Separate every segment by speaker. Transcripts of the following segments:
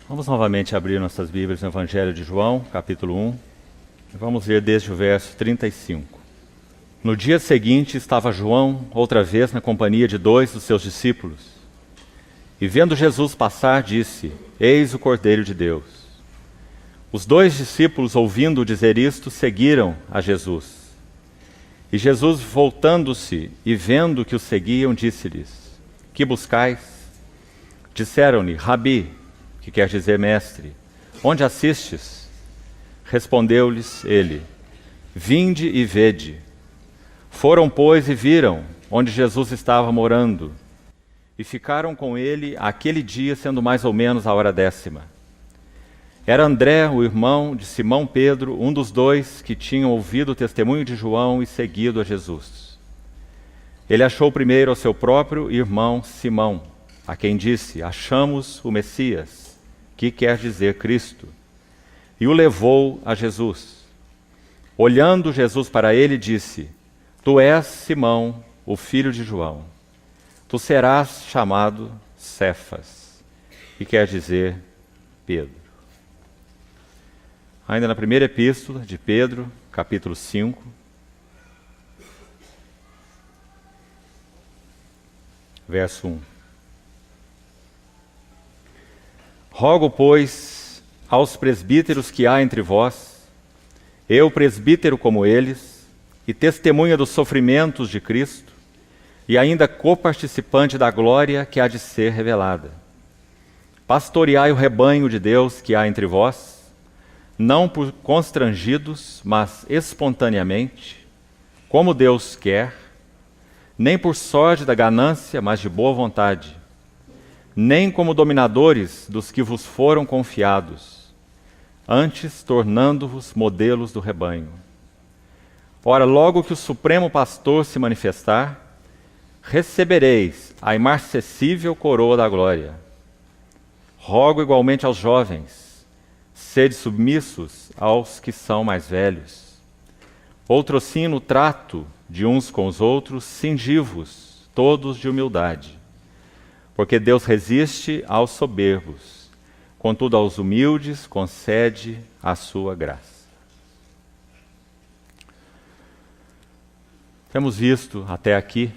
Speaker 1: Vamos novamente abrir nossas Bíblias no Evangelho de João, capítulo 1. Vamos ler desde o verso 35. No dia seguinte estava João outra vez na companhia de 2 dos seus discípulos. E vendo Jesus passar, disse: Eis o Cordeiro de Deus. Os 2 discípulos, ouvindo dizer isto, seguiram a Jesus. E Jesus, voltando-se e vendo que o seguiam, disse-lhes: Que buscais? Disseram-lhe: Rabi, que quer dizer mestre, onde assistes? Respondeu-lhes ele: Vinde e vede. Foram, pois, e viram onde Jesus estava morando, e ficaram com ele aquele dia, sendo mais ou menos a hora 10ª. Era André, o irmão de Simão Pedro, um dos 2 que tinham ouvido o testemunho de João e seguido a Jesus. Ele achou primeiro ao seu próprio irmão Simão, a quem disse: Achamos o Messias, que quer dizer Cristo, e o levou a Jesus. Olhando Jesus para ele, disse: Tu és Simão, o filho de João. Tu serás chamado Cefas, que quer dizer Pedro. Ainda na primeira epístola de Pedro, capítulo 5, verso 1. Rogo, pois, aos presbíteros que há entre vós, eu, presbítero como eles, e testemunha dos sofrimentos de Cristo, e ainda coparticipante da glória que há de ser revelada. Pastoreai o rebanho de Deus que há entre vós, não por constrangidos, mas espontaneamente, como Deus quer, nem por sorte da ganância, mas de boa vontade, nem como dominadores dos que vos foram confiados, antes tornando-vos modelos do rebanho. Ora, logo que o Supremo Pastor se manifestar, recebereis a imarcessível coroa da glória. Rogo igualmente aos jovens: sede submissos aos que são mais velhos. Outrossim, no trato de uns com os outros, cingi-vos todos de humildade. Porque Deus resiste aos soberbos, contudo aos humildes concede a sua graça. Temos visto até aqui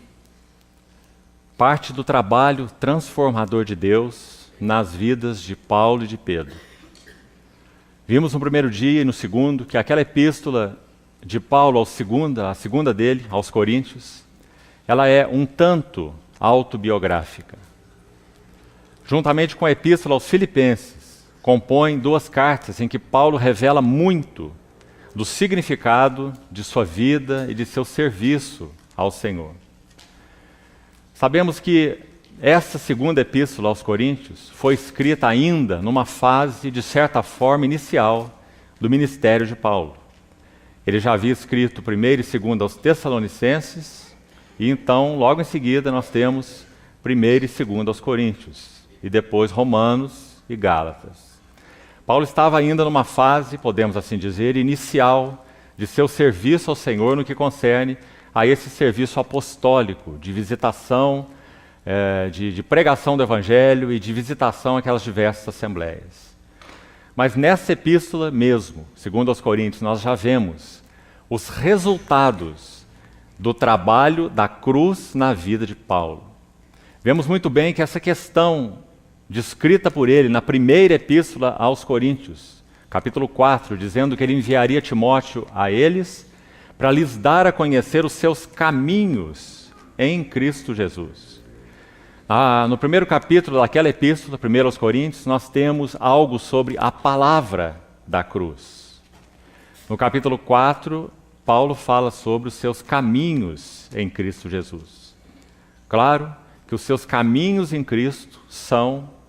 Speaker 1: parte do trabalho transformador de Deus nas vidas de Paulo e de Pedro. Vimos no primeiro dia e no segundo que aquela epístola de Paulo, a segunda dele, aos Coríntios, ela é um tanto autobiográfica. Juntamente com a epístola aos Filipenses, compõe 2 cartas em que Paulo revela muito do significado de sua vida e de seu serviço ao Senhor. Sabemos que essa segunda epístola aos Coríntios foi escrita ainda numa fase, de certa forma, inicial do ministério de Paulo. Ele já havia escrito 1º e 2º aos Tessalonicenses, e então, logo em seguida, nós temos 1º e 2º aos Coríntios, e depois Romanos e Gálatas. Paulo estava ainda numa fase, podemos assim dizer, inicial de seu serviço ao Senhor no que concerne a esse serviço apostólico, de visitação, de pregação do Evangelho e de visitação àquelas diversas assembleias. Mas nessa epístola mesmo, segundo aos Coríntios, nós já vemos os resultados do trabalho da cruz na vida de Paulo. Vemos muito bem que essa questão descrita por ele na primeira epístola aos Coríntios, capítulo 4, dizendo que ele enviaria Timóteo a eles para lhes dar a conhecer os seus caminhos em Cristo Jesus. No primeiro capítulo daquela epístola, 1 aos Coríntios, nós temos algo sobre a palavra da cruz. No capítulo 4, Paulo fala sobre os seus caminhos em Cristo Jesus. Claro que os seus caminhos em Cristo são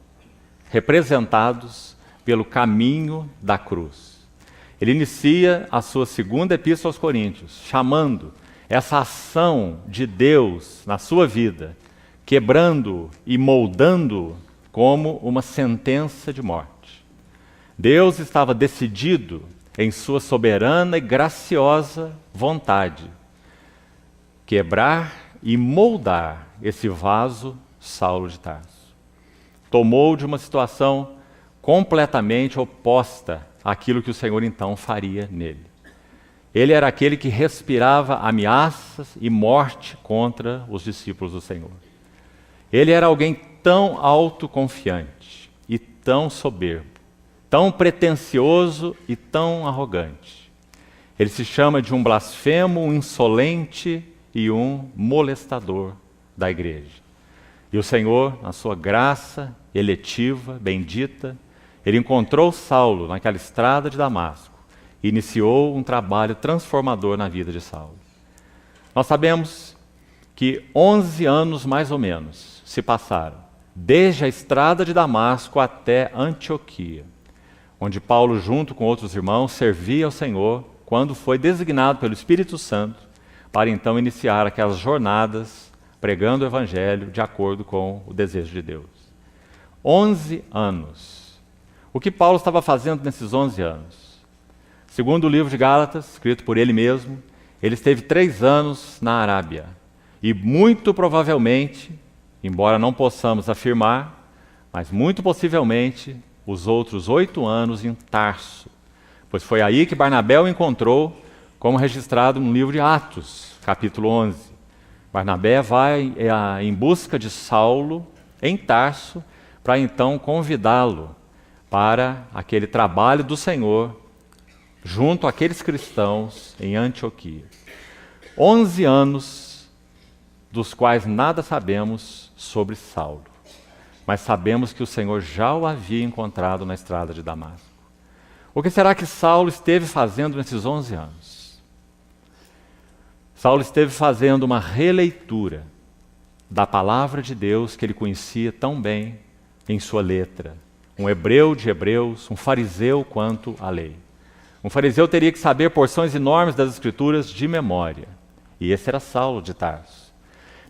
Speaker 1: representados pelo caminho da cruz. Ele inicia a sua segunda epístola aos Coríntios, chamando essa ação de Deus na sua vida, quebrando e moldando como uma sentença de morte. Deus estava decidido, em sua soberana e graciosa vontade, quebrar e moldar esse vaso Saulo de Tarso. Tomou de uma situação completamente oposta àquilo que o Senhor então faria nele. Ele era aquele que respirava ameaças e morte contra os discípulos do Senhor. Ele era alguém tão autoconfiante e tão soberbo, tão pretensioso e tão arrogante. Ele se chama de um blasfemo, um insolente e um molestador da igreja. E o Senhor, na sua graça eletiva, bendita, ele encontrou Saulo naquela estrada de Damasco e iniciou um trabalho transformador na vida de Saulo. Nós sabemos que 11 anos mais ou menos se passaram, desde a estrada de Damasco até Antioquia, onde Paulo, junto com outros irmãos, servia ao Senhor quando foi designado pelo Espírito Santo para então iniciar aquelas jornadas pregando o Evangelho de acordo com o desejo de Deus. 11 anos. O que Paulo estava fazendo nesses 11 anos? Segundo o livro de Gálatas, escrito por ele mesmo, ele esteve 3 anos na Arábia. E muito provavelmente, embora não possamos afirmar, mas muito possivelmente, os outros 8 anos em Tarso. Pois foi aí que Barnabé o encontrou, como registrado no livro de Atos, capítulo 11. Barnabé vai em busca de Saulo em Tarso, para então convidá-lo para aquele trabalho do Senhor junto àqueles cristãos em Antioquia. 11 anos dos quais nada sabemos sobre Saulo, mas sabemos que o Senhor já o havia encontrado na estrada de Damasco. O que será que Saulo esteve fazendo nesses 11 anos? Saulo esteve fazendo uma releitura da palavra de Deus que ele conhecia tão bem em sua letra. Um hebreu de hebreus, um fariseu quanto à lei. Um fariseu teria que saber porções enormes das Escrituras de memória. E esse era Saulo de Tarso.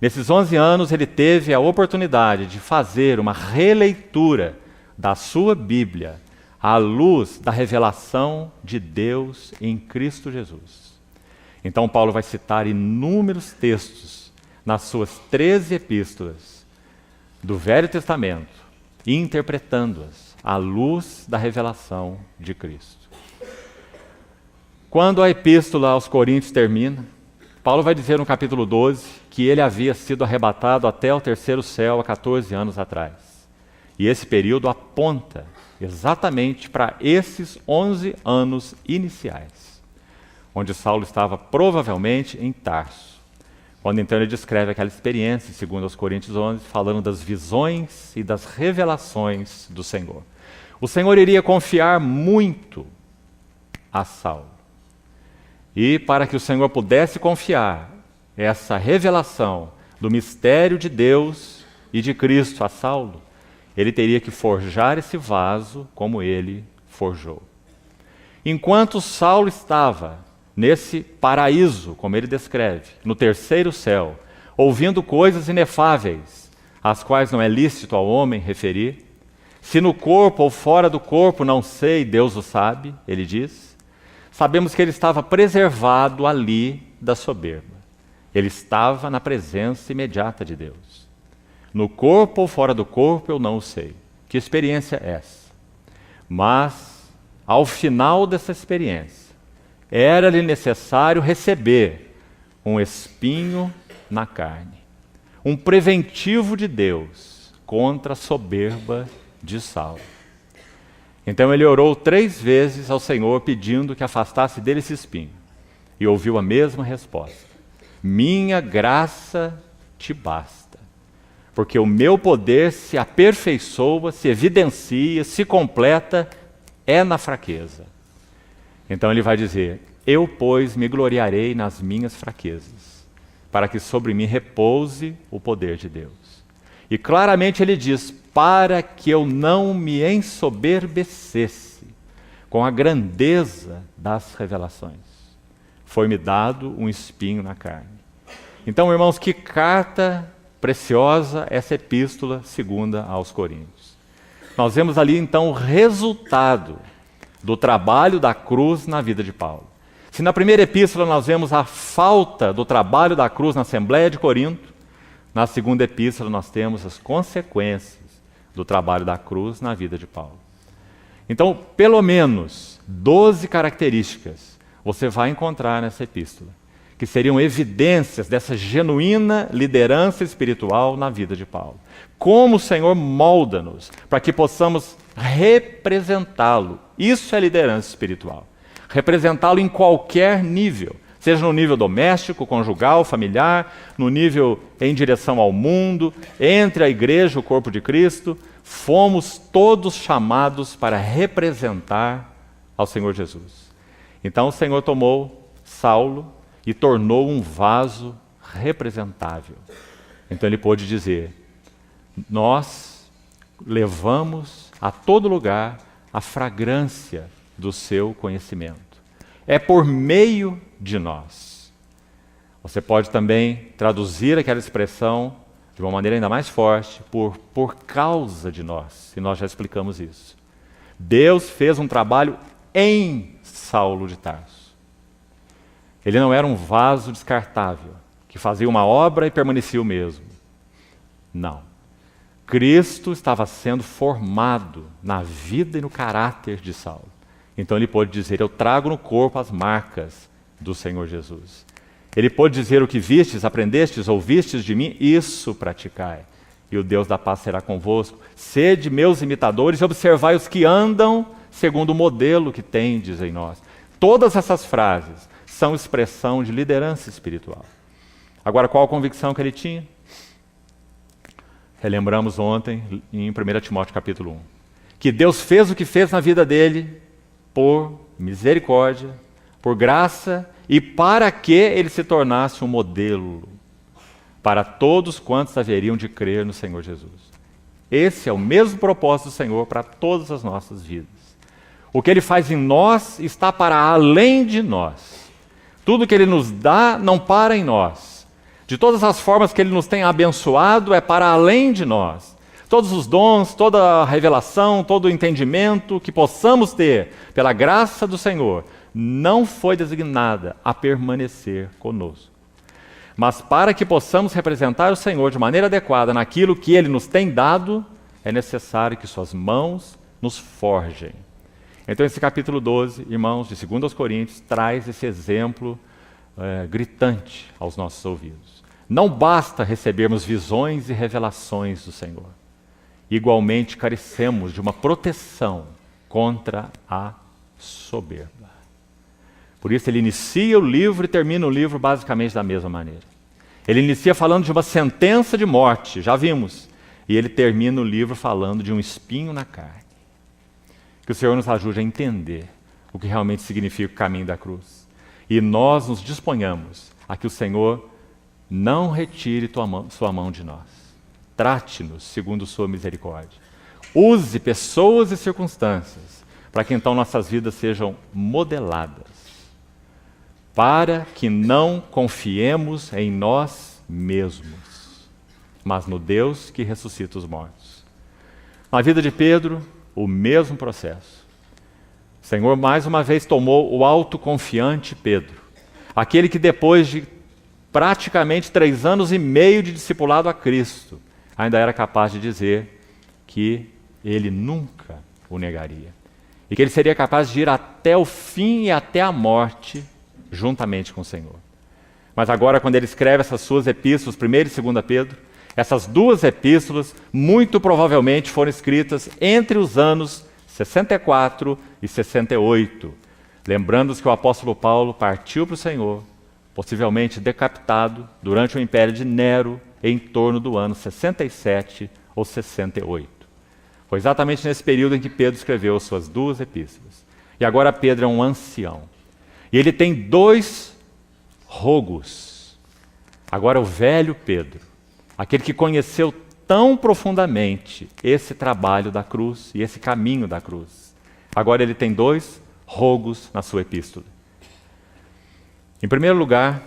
Speaker 1: Nesses 11 anos ele teve a oportunidade de fazer uma releitura da sua Bíblia à luz da revelação de Deus em Cristo Jesus. Então Paulo vai citar inúmeros textos nas suas 13 epístolas do Velho Testamento, interpretando-as à luz da revelação de Cristo. Quando a epístola aos Coríntios termina, Paulo vai dizer no capítulo 12 que ele havia sido arrebatado até o terceiro céu há 14 anos atrás. E esse período aponta exatamente para esses 11 anos iniciais, onde Saulo estava provavelmente em Tarso, quando então ele descreve aquela experiência, segundo aos Coríntios 11, falando das visões e das revelações do Senhor. O Senhor iria confiar muito a Saulo. E para que o Senhor pudesse confiar essa revelação do mistério de Deus e de Cristo a Saulo, ele teria que forjar esse vaso como ele forjou. Enquanto Saulo estava nesse paraíso, como ele descreve, no terceiro céu, ouvindo coisas inefáveis, às quais não é lícito ao homem referir, se no corpo ou fora do corpo não sei, Deus o sabe, ele diz, sabemos que ele estava preservado ali da soberba. Ele estava na presença imediata de Deus. No corpo ou fora do corpo eu não o sei. Que experiência é essa? Mas, ao final dessa experiência, era-lhe necessário receber um espinho na carne, um preventivo de Deus contra a soberba de Saulo. Então ele orou 3 vezes ao Senhor pedindo que afastasse dele esse espinho. E ouviu a mesma resposta: minha graça te basta, porque o meu poder se aperfeiçoa, se evidencia, se completa, é na fraqueza. Então ele vai dizer: eu, pois, me gloriarei nas minhas fraquezas, para que sobre mim repouse o poder de Deus. E claramente ele diz: para que eu não me ensoberbecesse com a grandeza das revelações, foi-me dado um espinho na carne. Então, irmãos, que carta preciosa essa epístola segunda aos Coríntios. Nós vemos ali, então, o resultado do trabalho da cruz na vida de Paulo. Se na primeira epístola nós vemos a falta do trabalho da cruz na Assembleia de Corinto, na segunda epístola nós temos as consequências do trabalho da cruz na vida de Paulo. Então, pelo menos 12 características você vai encontrar nessa epístola, que seriam evidências dessa genuína liderança espiritual na vida de Paulo. Como o Senhor molda-nos para que possamos representá-lo. Isso é liderança espiritual. Representá-lo em qualquer nível, seja no nível doméstico, conjugal, familiar, no nível em direção ao mundo, entre a igreja e o corpo de Cristo. Fomos todos chamados para representar ao Senhor Jesus. Então o Senhor tomou Saulo e tornou um vaso representável. Então ele pôde dizer: nós levamos a todo lugar a fragrância do seu conhecimento. É por meio de nós. Você pode também traduzir aquela expressão de uma maneira ainda mais forte, por causa de nós, e nós já explicamos isso. Deus fez um trabalho em Saulo de Tarso. Ele não era um vaso descartável, que fazia uma obra e permanecia o mesmo. Não. Cristo estava sendo formado na vida e no caráter de Saulo. Então ele pôde dizer: eu trago no corpo as marcas do Senhor Jesus. Ele pôde dizer: o que vistes, aprendestes, ouvistes de mim, isso praticai. E o Deus da paz será convosco. Sede meus imitadores e observai os que andam segundo o modelo que tendes em nós. Todas essas frases são expressão de liderança espiritual. Agora, qual a convicção que ele tinha? Relembramos ontem em 1 Timóteo capítulo 1. Que Deus fez o que fez na vida dele por misericórdia, por graça e para que ele se tornasse um modelo para todos quantos haveriam de crer no Senhor Jesus. Esse é o mesmo propósito do Senhor para todas as nossas vidas. O que ele faz em nós está para além de nós. Tudo que ele nos dá não para em nós. De todas as formas que ele nos tem abençoado é para além de nós. Todos os dons, toda a revelação, todo o entendimento que possamos ter pela graça do Senhor não foi designada a permanecer conosco. Mas para que possamos representar o Senhor de maneira adequada naquilo que Ele nos tem dado, é necessário que suas mãos nos forjem. Então esse capítulo 12, irmãos, de 2 aos Coríntios, traz esse exemplo gritante aos nossos ouvidos. Não basta recebermos visões e revelações do Senhor. Igualmente carecemos de uma proteção contra a soberba. Por isso ele inicia o livro e termina o livro basicamente da mesma maneira. Ele inicia falando de uma sentença de morte, já vimos. E ele termina o livro falando de um espinho na carne. Que o Senhor nos ajude a entender o que realmente significa o caminho da cruz. E nós nos disponhamos a que o Senhor não retire sua mão de nós. Trate-nos segundo sua misericórdia. Use pessoas e circunstâncias para que então nossas vidas sejam modeladas, para que não confiemos em nós mesmos, mas no Deus que ressuscita os mortos. Na vida de Pedro, o mesmo processo. O Senhor mais uma vez tomou o autoconfiante Pedro, aquele que depois de praticamente 3 anos e meio de discipulado a Cristo, ainda era capaz de dizer que ele nunca o negaria. E que ele seria capaz de ir até o fim e até a morte juntamente com o Senhor. Mas agora, quando ele escreve essas suas epístolas, 1 e 2 Pedro, essas 2 epístolas muito provavelmente foram escritas entre os anos 64 e 68. Lembrando-nos que o apóstolo Paulo partiu para o Senhor, possivelmente decapitado durante o império de Nero, em torno do ano 67 ou 68. Foi exatamente nesse período em que Pedro escreveu as suas 2 epístolas. E agora Pedro é um ancião. E ele tem 2 rogos. Agora o velho Pedro, aquele que conheceu tão profundamente esse trabalho da cruz e esse caminho da cruz. Agora ele tem 2 rogos na sua epístola. Em primeiro lugar,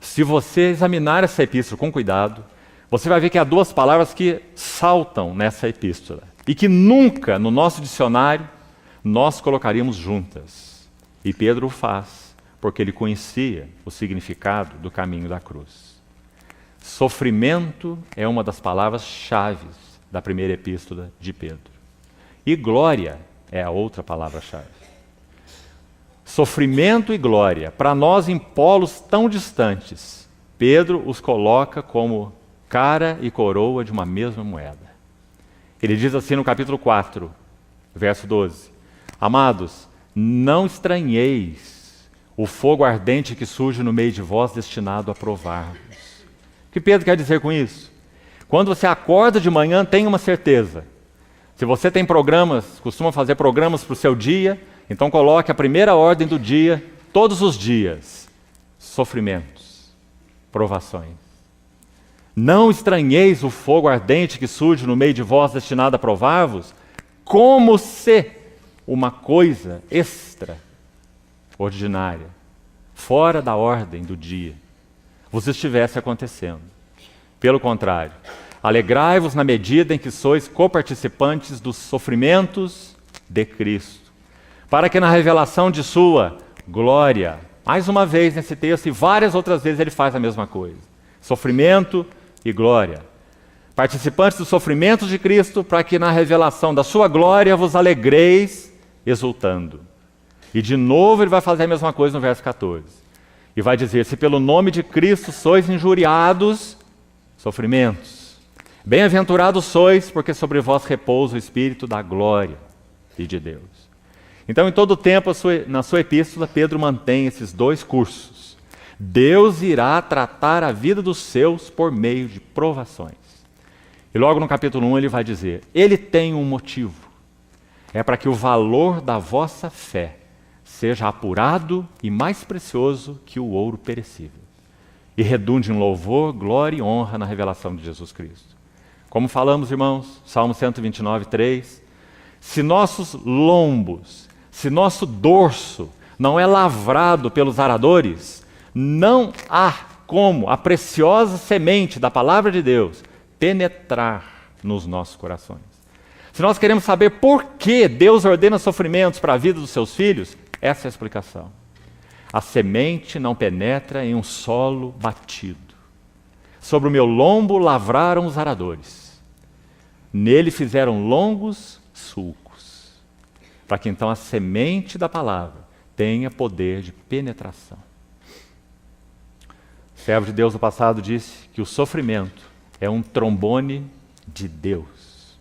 Speaker 1: se você examinar essa epístola com cuidado, você vai ver que há 2 palavras que saltam nessa epístola e que nunca no nosso dicionário nós colocaríamos juntas. E Pedro o faz, porque ele conhecia o significado do caminho da cruz. Sofrimento é uma das palavras-chave da primeira epístola de Pedro. E glória é a outra palavra-chave. Sofrimento e glória, para nós em polos tão distantes, Pedro os coloca como cara e coroa de uma mesma moeda. Ele diz assim no capítulo 4, verso 12: Amados, não estranheis o fogo ardente que surge no meio de vós, destinado a provar-vos. O que Pedro quer dizer com isso? Quando você acorda de manhã, tenha uma certeza. Se você tem programas, costuma fazer programas para o seu dia, então coloque a primeira ordem do dia, todos os dias: sofrimentos, provações. Não estranheis o fogo ardente que surge no meio de vós, destinado a provar-vos, como se uma coisa extraordinária, fora da ordem do dia, vos estivesse acontecendo. Pelo contrário, alegrai-vos na medida em que sois coparticipantes dos sofrimentos de Cristo, para que na revelação de sua glória, mais uma vez nesse texto e várias outras vezes ele faz a mesma coisa, sofrimento e glória. Participantes dos sofrimentos de Cristo, para que na revelação da sua glória vos alegreis exultando. E de novo ele vai fazer a mesma coisa no verso 14. E vai dizer: se pelo nome de Cristo sois injuriados, sofrimentos. Bem-aventurados sois, porque sobre vós repousa o Espírito da glória e de Deus. Então, em todo o tempo, na sua epístola, Pedro mantém esses dois cursos. Deus irá tratar a vida dos seus por meio de provações. E logo no capítulo 1 ele vai dizer: Ele tem um motivo. É para que o valor da vossa fé seja apurado e mais precioso que o ouro perecível, e redunde em louvor, glória e honra na revelação de Jesus Cristo. Como falamos, irmãos, Salmo 129, 3, se nossos lombos, se nosso dorso não é lavrado pelos aradores, não há como a preciosa semente da palavra de Deus penetrar nos nossos corações. Se nós queremos saber por que Deus ordena sofrimentos para a vida dos seus filhos, essa é a explicação. A semente não penetra em um solo batido. Sobre o meu lombo lavraram os aradores. Nele fizeram longos sulcos, para que então a semente da palavra tenha poder de penetração. O servo de Deus do passado disse que o sofrimento é um trombone de Deus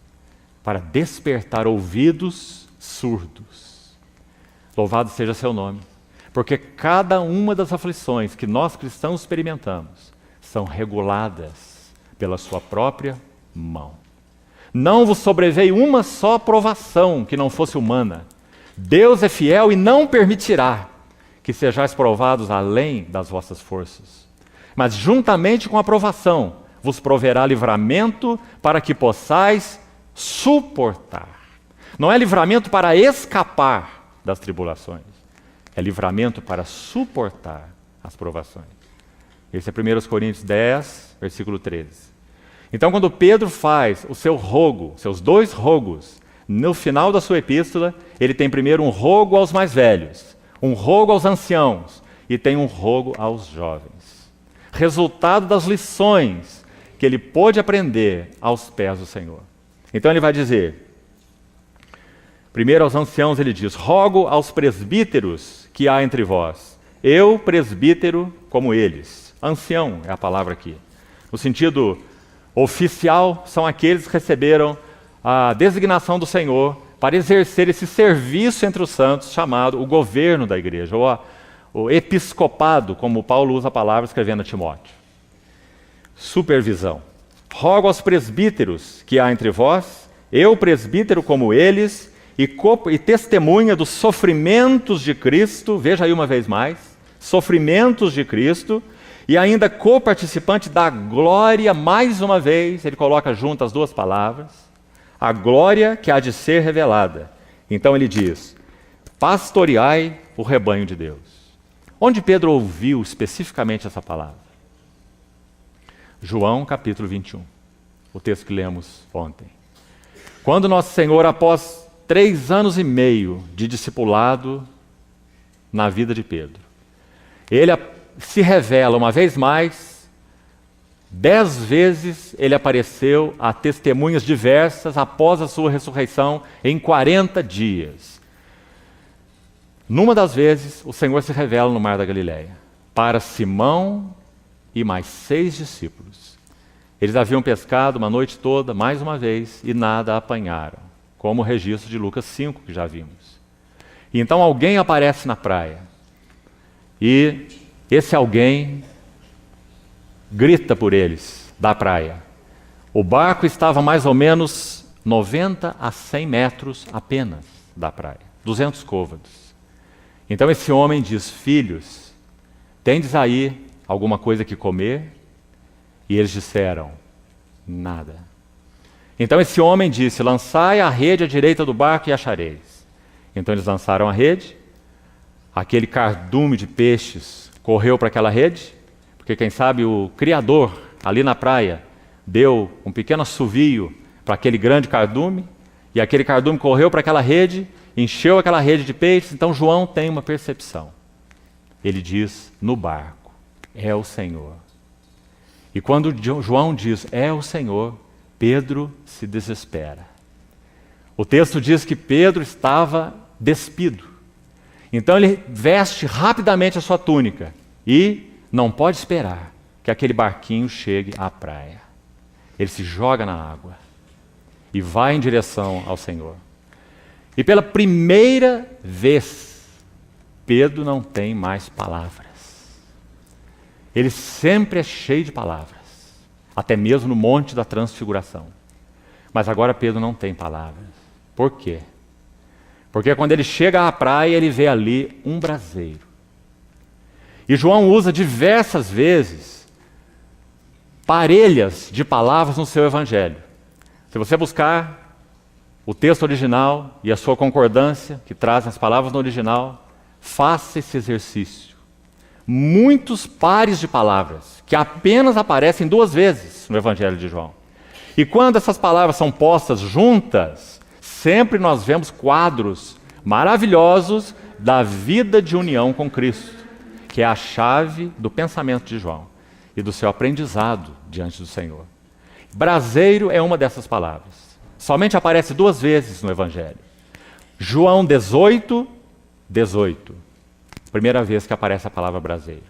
Speaker 1: para despertar ouvidos surdos. Louvado seja seu nome, porque cada uma das aflições que nós cristãos experimentamos são reguladas pela sua própria mão. Não vos sobreveio uma só provação que não fosse humana. Deus é fiel e não permitirá que sejais provados além das vossas forças. Mas juntamente com a provação vos proverá livramento para que possais suportar. Não é livramento para escapar das tribulações, é livramento para suportar as provações. Esse é 1 Coríntios 10, versículo 13. Então, quando Pedro faz o seu rogo, seus dois rogos, no final da sua epístola, ele tem primeiro um rogo aos mais velhos, um rogo aos anciãos e tem um rogo aos jovens. Resultado das lições que ele pôde aprender aos pés do Senhor. Então ele vai dizer, primeiro aos anciãos ele diz: rogo aos presbíteros que há entre vós, eu presbítero como eles. Ancião é a palavra aqui. No sentido oficial, são aqueles que receberam a designação do Senhor para exercer esse serviço entre os santos, chamado o governo da igreja, ou o episcopado, como Paulo usa a palavra escrevendo a Timóteo. Supervisão. Rogo aos presbíteros que há entre vós, eu presbítero como eles, e testemunha dos sofrimentos de Cristo, veja aí uma vez mais, sofrimentos de Cristo, e ainda coparticipante da glória, mais uma vez, ele coloca junto as duas palavras, a glória que há de ser revelada. Então ele diz: pastoreai o rebanho de Deus. Onde Pedro ouviu especificamente essa palavra? João capítulo 21, o texto que lemos ontem. Quando nosso Senhor, após 3 anos e meio de discipulado na vida de Pedro, ele se revela uma vez mais 10 vezes ele apareceu a testemunhas diversas após a sua ressurreição em 40 dias. Numa das vezes, o Senhor se revela no Mar da Galileia para Simão e mais 6 discípulos. Eles haviam pescado uma noite toda, mais uma vez, e nada apanharam, como o registro de Lucas 5, que já vimos. E então alguém aparece na praia, e esse alguém grita por eles, da praia. O barco estava mais ou menos 90 a 100 metros apenas da praia, 200 côvados. Então esse homem diz: filhos, tendes aí alguma coisa que comer? E eles disseram: nada. Então esse homem disse: lançai a rede à direita do barco e achareis. Então eles lançaram a rede, aquele cardume de peixes correu para aquela rede, porque quem sabe o Criador, ali na praia, deu um pequeno assovio para aquele grande cardume, e aquele cardume correu para aquela rede, encheu aquela rede de peixes. Então João tem uma percepção. Ele diz: no barco, é o Senhor. E quando João diz: é o Senhor, Pedro se desespera. O texto diz que Pedro estava despido. Então ele veste rapidamente a sua túnica e não pode esperar que aquele barquinho chegue à praia. Ele se joga na água e vai em direção ao Senhor. E pela primeira vez, Pedro não tem mais palavras. Ele sempre é cheio de palavras, até mesmo no Monte da Transfiguração. Mas agora Pedro não tem palavras. Por quê? Porque quando ele chega à praia, ele vê ali um braseiro. E João usa diversas vezes parelhas de palavras no seu evangelho. Se você buscar o texto original e a sua concordância, que traz as palavras no original, faça esse exercício. Muitos pares de palavras, que apenas aparecem 2 vezes no evangelho de João. E quando essas palavras são postas juntas, sempre nós vemos quadros maravilhosos da vida de união com Cristo, que é a chave do pensamento de João e do seu aprendizado diante do Senhor. Braseiro é uma dessas palavras. Somente aparece 2 vezes no Evangelho. João 18, 18. Primeira vez que aparece a palavra braseiro.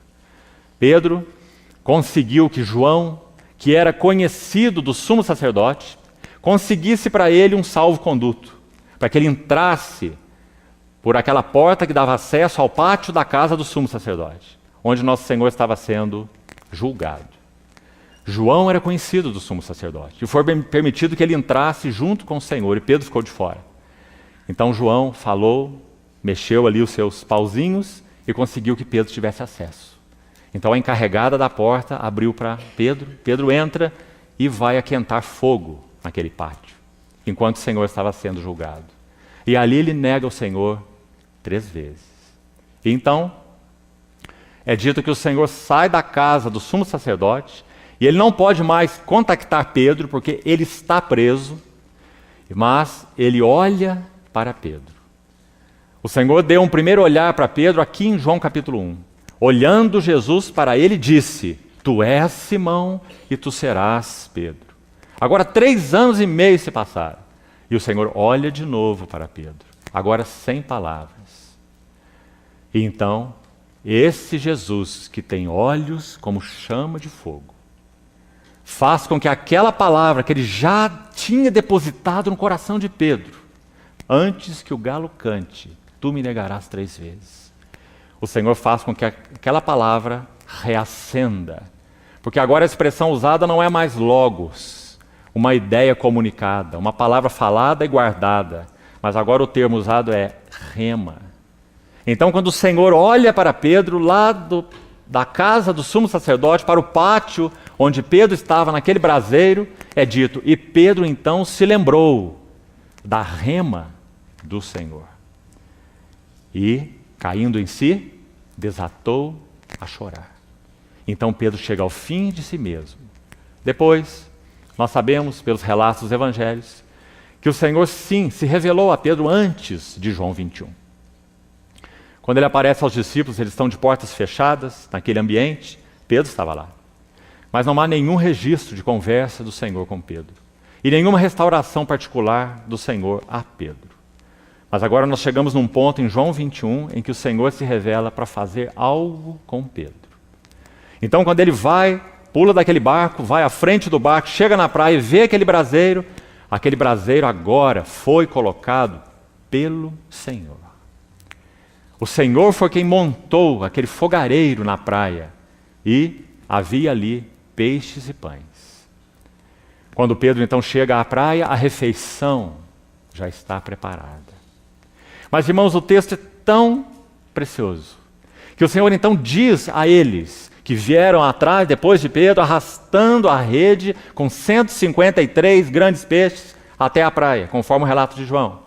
Speaker 1: Pedro conseguiu que João, que era conhecido do sumo sacerdote, conseguisse para ele um salvo-conduto, para que ele entrasse por aquela porta que dava acesso ao pátio da casa do sumo sacerdote, onde nosso Senhor estava sendo julgado. João era conhecido do sumo sacerdote, e foi permitido que ele entrasse junto com o Senhor, e Pedro ficou de fora. Então João falou, mexeu ali os seus pauzinhos, e conseguiu que Pedro tivesse acesso. Então a encarregada da porta abriu para Pedro, Pedro entra e vai aquentar fogo naquele pátio, enquanto o Senhor estava sendo julgado. E ali ele nega o Senhor 3 vezes. E então, é dito que o Senhor sai da casa do sumo sacerdote, e ele não pode mais contactar Pedro, porque ele está preso, mas ele olha para Pedro. O Senhor deu um primeiro olhar para Pedro aqui em João capítulo 1. Olhando Jesus para ele, disse: tu és Simão e tu serás Pedro. Agora 3 anos e meio se passaram. E o Senhor olha de novo para Pedro, agora sem palavras. E então, esse Jesus que tem olhos como chama de fogo, faz com que aquela palavra que ele já tinha depositado no coração de Pedro, antes que o galo cante, tu me negarás 3 vezes. O Senhor faz com que aquela palavra reacenda. Porque agora a expressão usada não é mais logos, uma ideia comunicada, uma palavra falada e guardada. Mas agora o termo usado é rema. Então quando o Senhor olha para Pedro, lá da casa do sumo sacerdote, para o pátio onde Pedro estava naquele braseiro, é dito: e Pedro então se lembrou da rema do Senhor. E, caindo em si, desatou a chorar. Então Pedro chega ao fim de si mesmo. Depois, nós sabemos pelos relatos dos evangelhos que o Senhor sim se revelou a Pedro antes de João 21. Quando ele aparece aos discípulos, eles estão de portas fechadas naquele ambiente, Pedro estava lá. Mas não há nenhum registro de conversa do Senhor com Pedro. E nenhuma restauração particular do Senhor a Pedro. Mas agora nós chegamos num ponto em João 21 em que o Senhor se revela para fazer algo com Pedro. Então quando ele vai, pula daquele barco, vai à frente do barco, chega na praia e vê aquele braseiro agora foi colocado pelo Senhor. O Senhor foi quem montou aquele fogareiro na praia e havia ali peixes e pães. Quando Pedro então chega à praia, a refeição já está preparada. Mas, irmãos, o texto é tão precioso que o Senhor então diz a eles que vieram atrás, depois de Pedro, arrastando a rede com 153 grandes peixes até a praia, conforme o relato de João.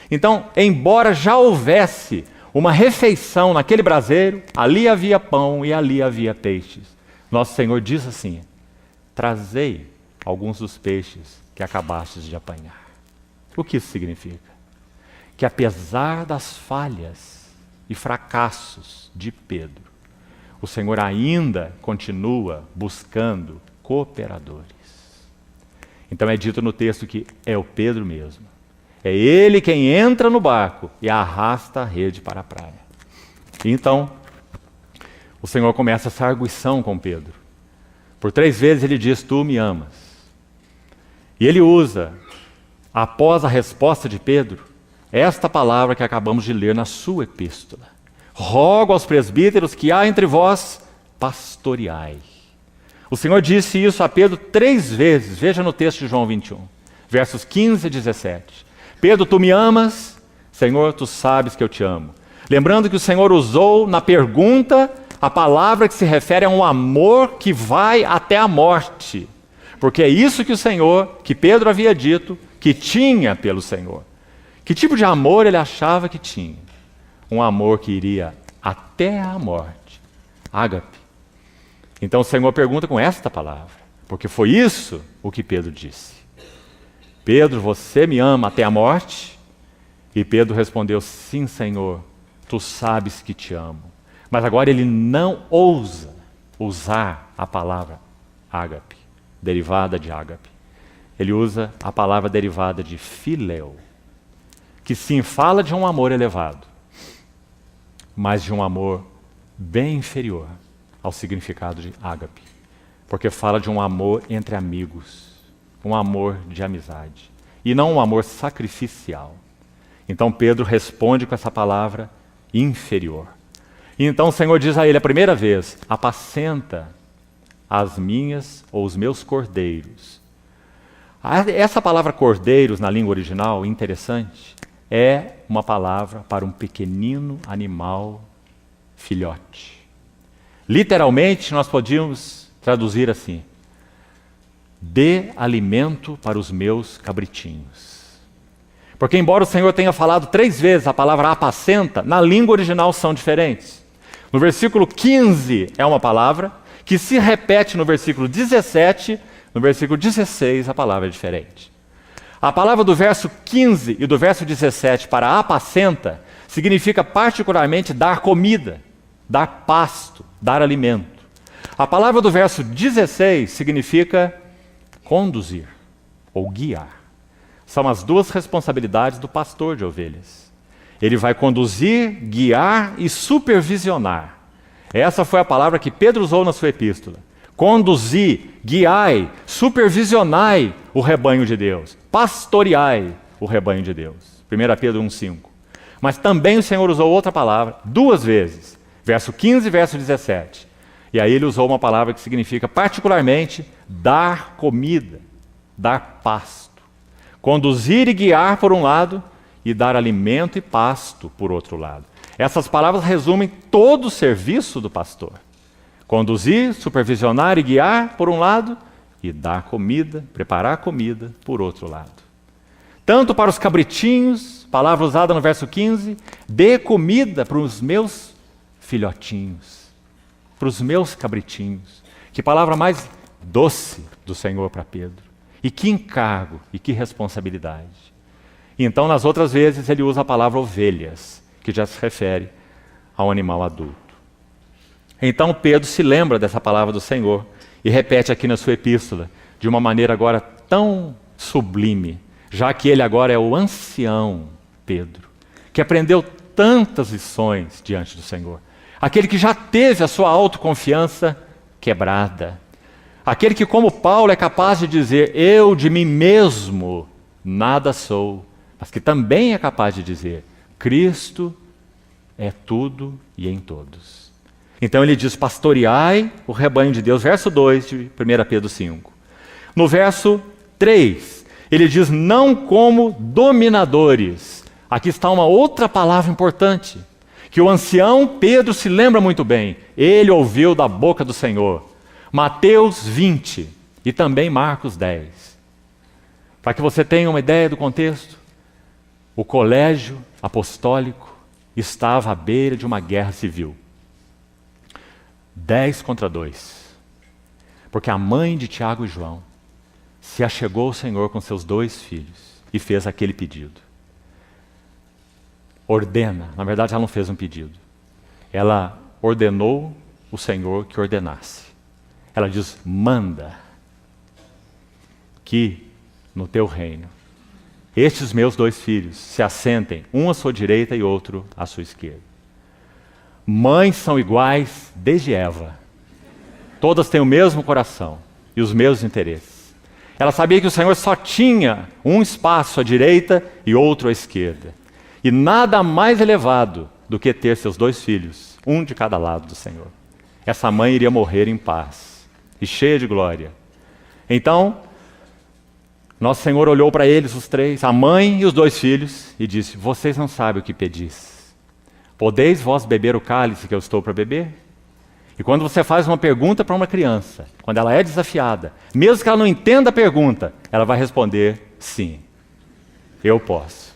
Speaker 1: Então, embora já houvesse uma refeição naquele braseiro, ali havia pão e ali havia peixes. Nosso Senhor diz assim: trazei alguns dos peixes que acabastes de apanhar. O que isso significa? Que apesar das falhas e fracassos de Pedro, o Senhor ainda continua buscando cooperadores. Então é dito no texto que é o Pedro mesmo. É ele quem entra no barco e arrasta a rede para a praia. E então, o Senhor começa essa arguição com Pedro. Por 3 vezes ele diz: tu me amas. E ele usa, após a resposta de Pedro, esta palavra que acabamos de ler na sua epístola: rogo aos presbíteros que há entre vós pastoreai. O Senhor disse isso a Pedro 3 vezes, veja no texto de João 21, versos 15 e 17. Pedro, tu me amas? Senhor, tu sabes que eu te amo. Lembrando que o Senhor usou na pergunta a palavra que se refere a um amor que vai até a morte. Porque é isso que o Senhor, que Pedro havia dito, que tinha pelo Senhor. Que tipo de amor ele achava que tinha? Um amor que iria até a morte. Ágape. Então o Senhor pergunta com esta palavra, porque foi isso o que Pedro disse. Pedro, você me ama até a morte? E Pedro respondeu: sim, Senhor, tu sabes que te amo. Mas agora ele não ousa usar a palavra ágape, derivada de ágape. Ele usa a palavra derivada de filéu, que sim fala de um amor elevado, mas de um amor bem inferior ao significado de ágape, porque fala de um amor entre amigos, um amor de amizade, e não um amor sacrificial. Então Pedro responde com essa palavra inferior. E então o Senhor diz a ele a primeira vez: apacenta as minhas ou os meus cordeiros. Essa palavra cordeiros na língua original, interessante, é uma palavra para um pequenino animal filhote. Literalmente nós podíamos traduzir assim: dê alimento para os meus cabritinhos. Porque embora o Senhor tenha falado 3 vezes a palavra apacenta, na língua original são diferentes. No versículo 15 é uma palavra que se repete no versículo 17, no versículo 16 a palavra é diferente. A palavra do verso 15 e do verso 17 para apacenta significa particularmente dar comida, dar pasto, dar alimento. A palavra do verso 16 significa conduzir ou guiar. São as 2 responsabilidades do pastor de ovelhas. Ele vai conduzir, guiar e supervisionar. Essa foi a palavra que Pedro usou na sua epístola. Conduzir, guiai, supervisionai o rebanho de Deus. Pastoreai o rebanho de Deus. 1 Pedro 1,5. Mas também o Senhor usou outra palavra 2 vezes. Verso 15 e verso 17. E aí ele usou uma palavra que significa particularmente dar comida, dar pasto. Conduzir e guiar por um lado e dar alimento e pasto por outro lado. Essas palavras resumem todo o serviço do pastor. Conduzir, supervisionar e guiar por um lado e dar comida, preparar comida por outro lado. Tanto para os cabritinhos, palavra usada no verso 15, dê comida para os meus filhotinhos, para os meus cabritinhos. Que palavra mais doce do Senhor para Pedro. E que encargo e que responsabilidade. E então, nas outras vezes, ele usa a palavra ovelhas, que já se refere ao animal adulto. Então Pedro se lembra dessa palavra do Senhor E repete aqui na sua epístola, de uma maneira agora tão sublime, já que ele agora é o ancião Pedro, que aprendeu tantas lições diante do Senhor. Aquele que já teve a sua autoconfiança quebrada. Aquele que, como Paulo, é capaz de dizer, eu de mim mesmo nada sou, mas que também é capaz de dizer, Cristo é tudo e em todos. Então ele diz, pastoreai o rebanho de Deus, verso 2 de 1 Pedro 5. No verso 3, ele diz, não como dominadores. Aqui está uma outra palavra importante, que o ancião Pedro se lembra muito bem. Ele ouviu da boca do Senhor. Mateus 20 e também Marcos 10. Para que você tenha uma ideia do contexto, o colégio apostólico estava à beira de uma guerra civil. 10 contra 2. Porque a mãe de Tiago e João se achegou ao Senhor com seus 2 filhos e fez aquele pedido. Ordena, na verdade ela não fez um pedido. Ela ordenou o Senhor que ordenasse. Ela diz, manda que no teu reino estes meus 2 filhos se assentem, um à sua direita e outro à sua esquerda. Mães são iguais desde Eva. Todas têm o mesmo coração e os mesmos interesses. Ela sabia que o Senhor só tinha um espaço à direita e outro à esquerda. E nada mais elevado do que ter seus 2 filhos, um de cada lado do Senhor. Essa mãe iria morrer em paz e cheia de glória. Então, nosso Senhor olhou para eles, os 3, a mãe e os 2 filhos, e disse, vocês não sabem o que pedis. Podeis vós beber o cálice que eu estou para beber? E quando você faz uma pergunta para uma criança, quando ela é desafiada, mesmo que ela não entenda a pergunta, ela vai responder, sim, eu posso.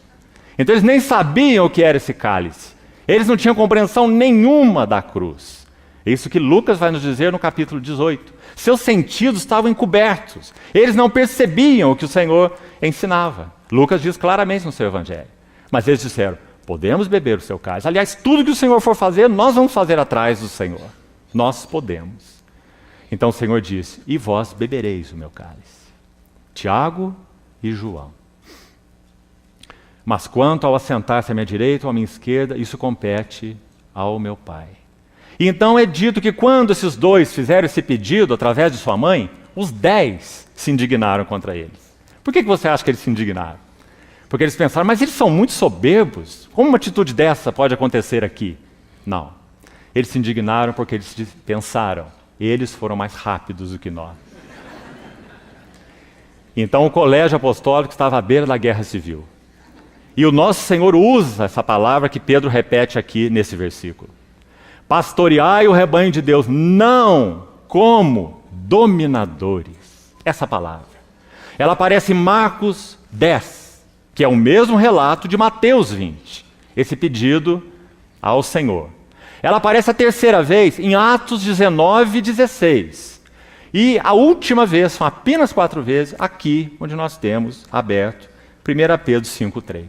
Speaker 1: Então eles nem sabiam o que era esse cálice. Eles não tinham compreensão nenhuma da cruz. É isso que Lucas vai nos dizer no capítulo 18. Seus sentidos estavam encobertos. Eles não percebiam o que o Senhor ensinava. Lucas diz claramente no seu evangelho. Mas eles disseram, podemos beber o seu cálice. Aliás, tudo que o Senhor for fazer, nós vamos fazer atrás do Senhor. Nós podemos. Então o Senhor disse, e vós bebereis o meu cálice. Tiago e João. Mas quanto ao assentar-se à minha direita ou à minha esquerda, isso compete ao meu Pai. E então é dito que quando esses 2 fizeram esse pedido através de sua mãe, os 10 se indignaram contra eles. Por que você acha que eles se indignaram? Porque eles pensaram, mas eles são muito soberbos. Como uma atitude dessa pode acontecer aqui? Não. Eles se indignaram porque eles pensaram, eles foram mais rápidos do que nós. Então o colégio apostólico estava à beira da guerra civil. E o nosso Senhor usa essa palavra que Pedro repete aqui nesse versículo. Pastoreai o rebanho de Deus, não como dominadores. Essa palavra. Ela aparece em Marcos 10, que é o mesmo relato de Mateus 20. Esse pedido ao Senhor. Ela aparece a terceira vez em Atos 19 e 16. E a última vez, são apenas 4 vezes, aqui onde nós temos aberto 1 Pedro 5,3.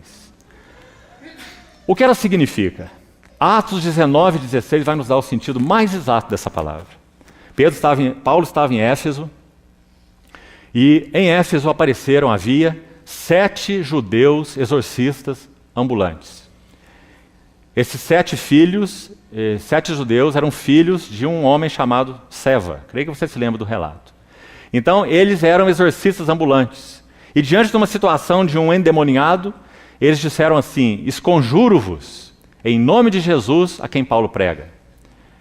Speaker 1: O que ela significa? Atos 19 e 16 vai nos dar o sentido mais exato dessa palavra. Paulo estava em Éfeso, e em Éfeso havia 7 judeus exorcistas ambulantes. Esses 7 filhos, 7 judeus eram filhos de um homem chamado Seva. Creio que você se lembra do relato. Então, eles eram exorcistas ambulantes. E diante de uma situação de um endemoniado, eles disseram assim, esconjuro-vos, em nome de Jesus a quem Paulo prega.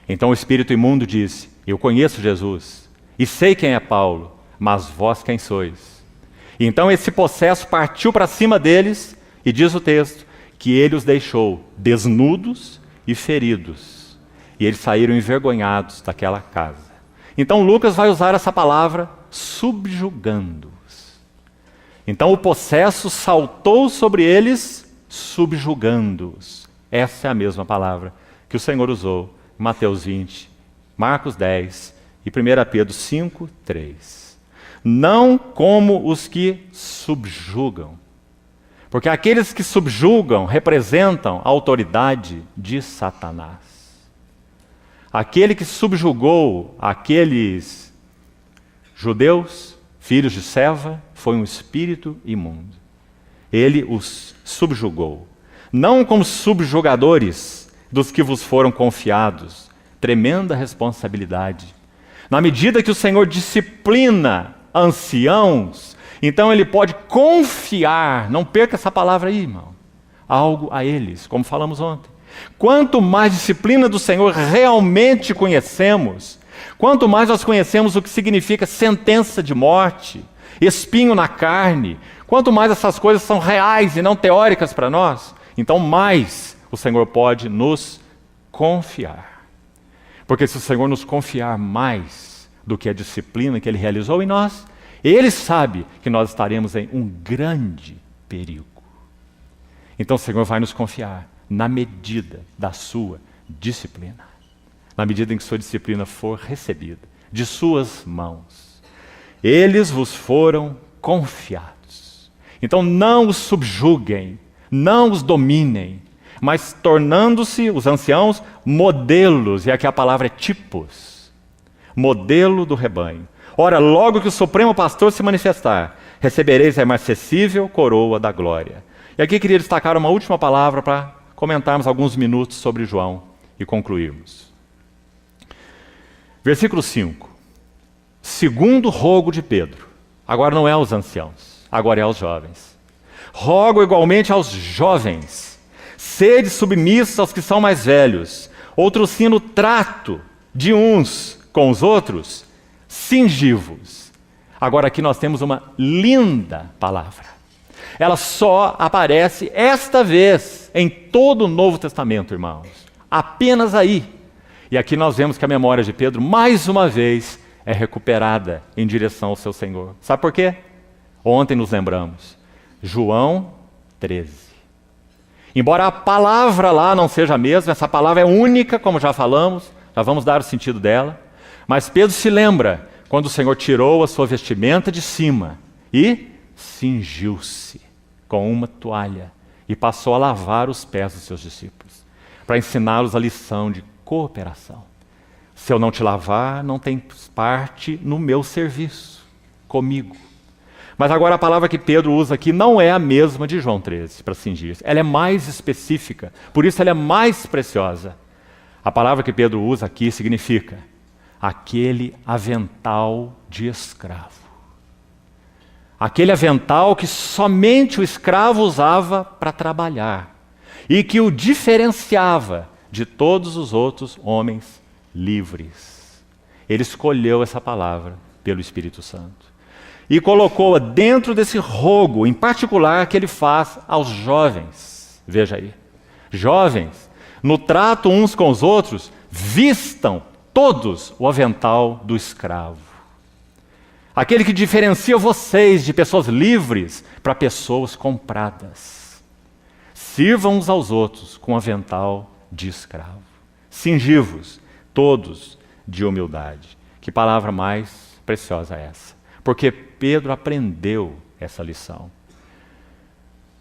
Speaker 1: Então o espírito imundo disse, eu conheço Jesus, e sei quem é Paulo, mas vós quem sois? E então esse possesso partiu para cima deles, e diz o texto, que ele os deixou desnudos e feridos. E eles saíram envergonhados daquela casa. Então Lucas vai usar essa palavra, subjugando-os. Então o possesso saltou sobre eles, subjugando-os. Essa é a mesma palavra que o Senhor usou em Mateus 20, Marcos 10 e 1 Pedro 5, 3. Não como os que subjugam. Porque aqueles que subjugam representam a autoridade de Satanás. Aquele que subjugou aqueles judeus, filhos de Seva, foi um espírito imundo. Ele os subjugou, não como subjugadores dos que vos foram confiados. Tremenda responsabilidade. Na medida que o Senhor disciplina anciãos, então Ele pode confiar, não perca essa palavra aí, irmão, algo a eles, como falamos ontem. Quanto mais disciplina do Senhor realmente conhecemos, quanto mais nós conhecemos o que significa sentença de morte, espinho na carne, quanto mais essas coisas são reais e não teóricas para nós, então mais o Senhor pode nos confiar. Porque se o Senhor nos confiar mais do que a disciplina que Ele realizou em nós, Ele sabe que nós estaremos em um grande perigo. Então o Senhor vai nos confiar na medida da sua disciplina. Na medida em que sua disciplina for recebida de suas mãos. Eles vos foram confiados. Então não os subjuguem, não os dominem, mas tornando-se os anciãos modelos, e aqui a palavra é tipos, modelo do rebanho. Ora, logo que o Supremo Pastor se manifestar, recebereis a imarcessível coroa da glória. E aqui queria destacar uma última palavra para comentarmos alguns minutos sobre João e concluirmos. Versículo 5. Segundo rogo de Pedro, agora não é aos anciãos, agora é aos jovens. Rogo igualmente aos jovens, sede submissos aos que são mais velhos, outrocinha no trato de uns com os outros, cingi-vos. Agora aqui nós temos uma linda palavra. Ela só aparece esta vez em todo o Novo Testamento, irmãos. Apenas aí. E aqui nós vemos que a memória de Pedro, mais uma vez, é recuperada em direção ao seu Senhor. Sabe por quê? Ontem nos lembramos. João 13. Embora a palavra lá não seja a mesma, essa palavra é única, como já falamos, já vamos dar o sentido dela. Mas Pedro se lembra quando o Senhor tirou a sua vestimenta de cima e cingiu-se com uma toalha e passou a lavar os pés dos seus discípulos, para ensiná-los a lição de cooperação. Se eu não te lavar, não tem parte no meu serviço, comigo. Mas agora a palavra que Pedro usa aqui não é a mesma de João 13, para cingir. Ela é mais específica, por isso ela é mais preciosa. A palavra que Pedro usa aqui significa aquele avental de escravo. Aquele avental que somente o escravo usava para trabalhar e que o diferenciava de todos os outros homens livres. Ele escolheu essa palavra pelo Espírito Santo e colocou-a dentro desse rogo, em particular, que ele faz aos jovens. Veja aí. Jovens, no trato uns com os outros, vistam todos o avental do escravo. Aquele que diferencia vocês de pessoas livres para pessoas compradas. Sirvam uns aos outros com avental de escravo. Cingi-vos todos de humildade. Que palavra mais preciosa é essa? Porque Pedro aprendeu essa lição.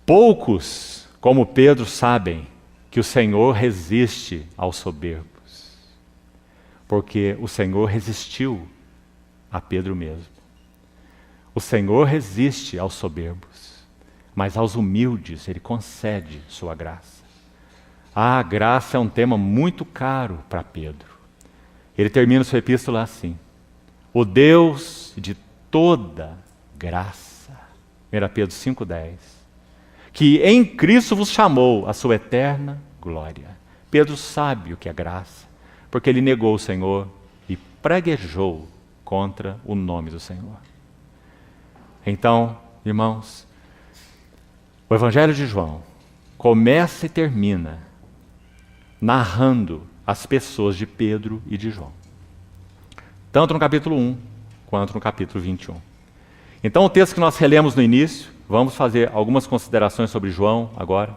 Speaker 1: Poucos, como Pedro, sabem que o Senhor resiste aos soberbos. Porque o Senhor resistiu a Pedro mesmo. O Senhor resiste aos soberbos, mas aos humildes Ele concede sua graça. A graça é um tema muito caro para Pedro. Ele termina sua epístola assim: o Deus de toda graça, 1 Pedro 5,10, que em Cristo vos chamou a sua eterna glória. Pedro sabe o que é graça, porque ele negou o Senhor e praguejou contra o nome do Senhor. Então, irmãos, o Evangelho de João começa e termina narrando as pessoas de Pedro e de João. Tanto no capítulo 1, quanto no capítulo 21. Então o texto que nós relemos no início, vamos fazer algumas considerações sobre João agora.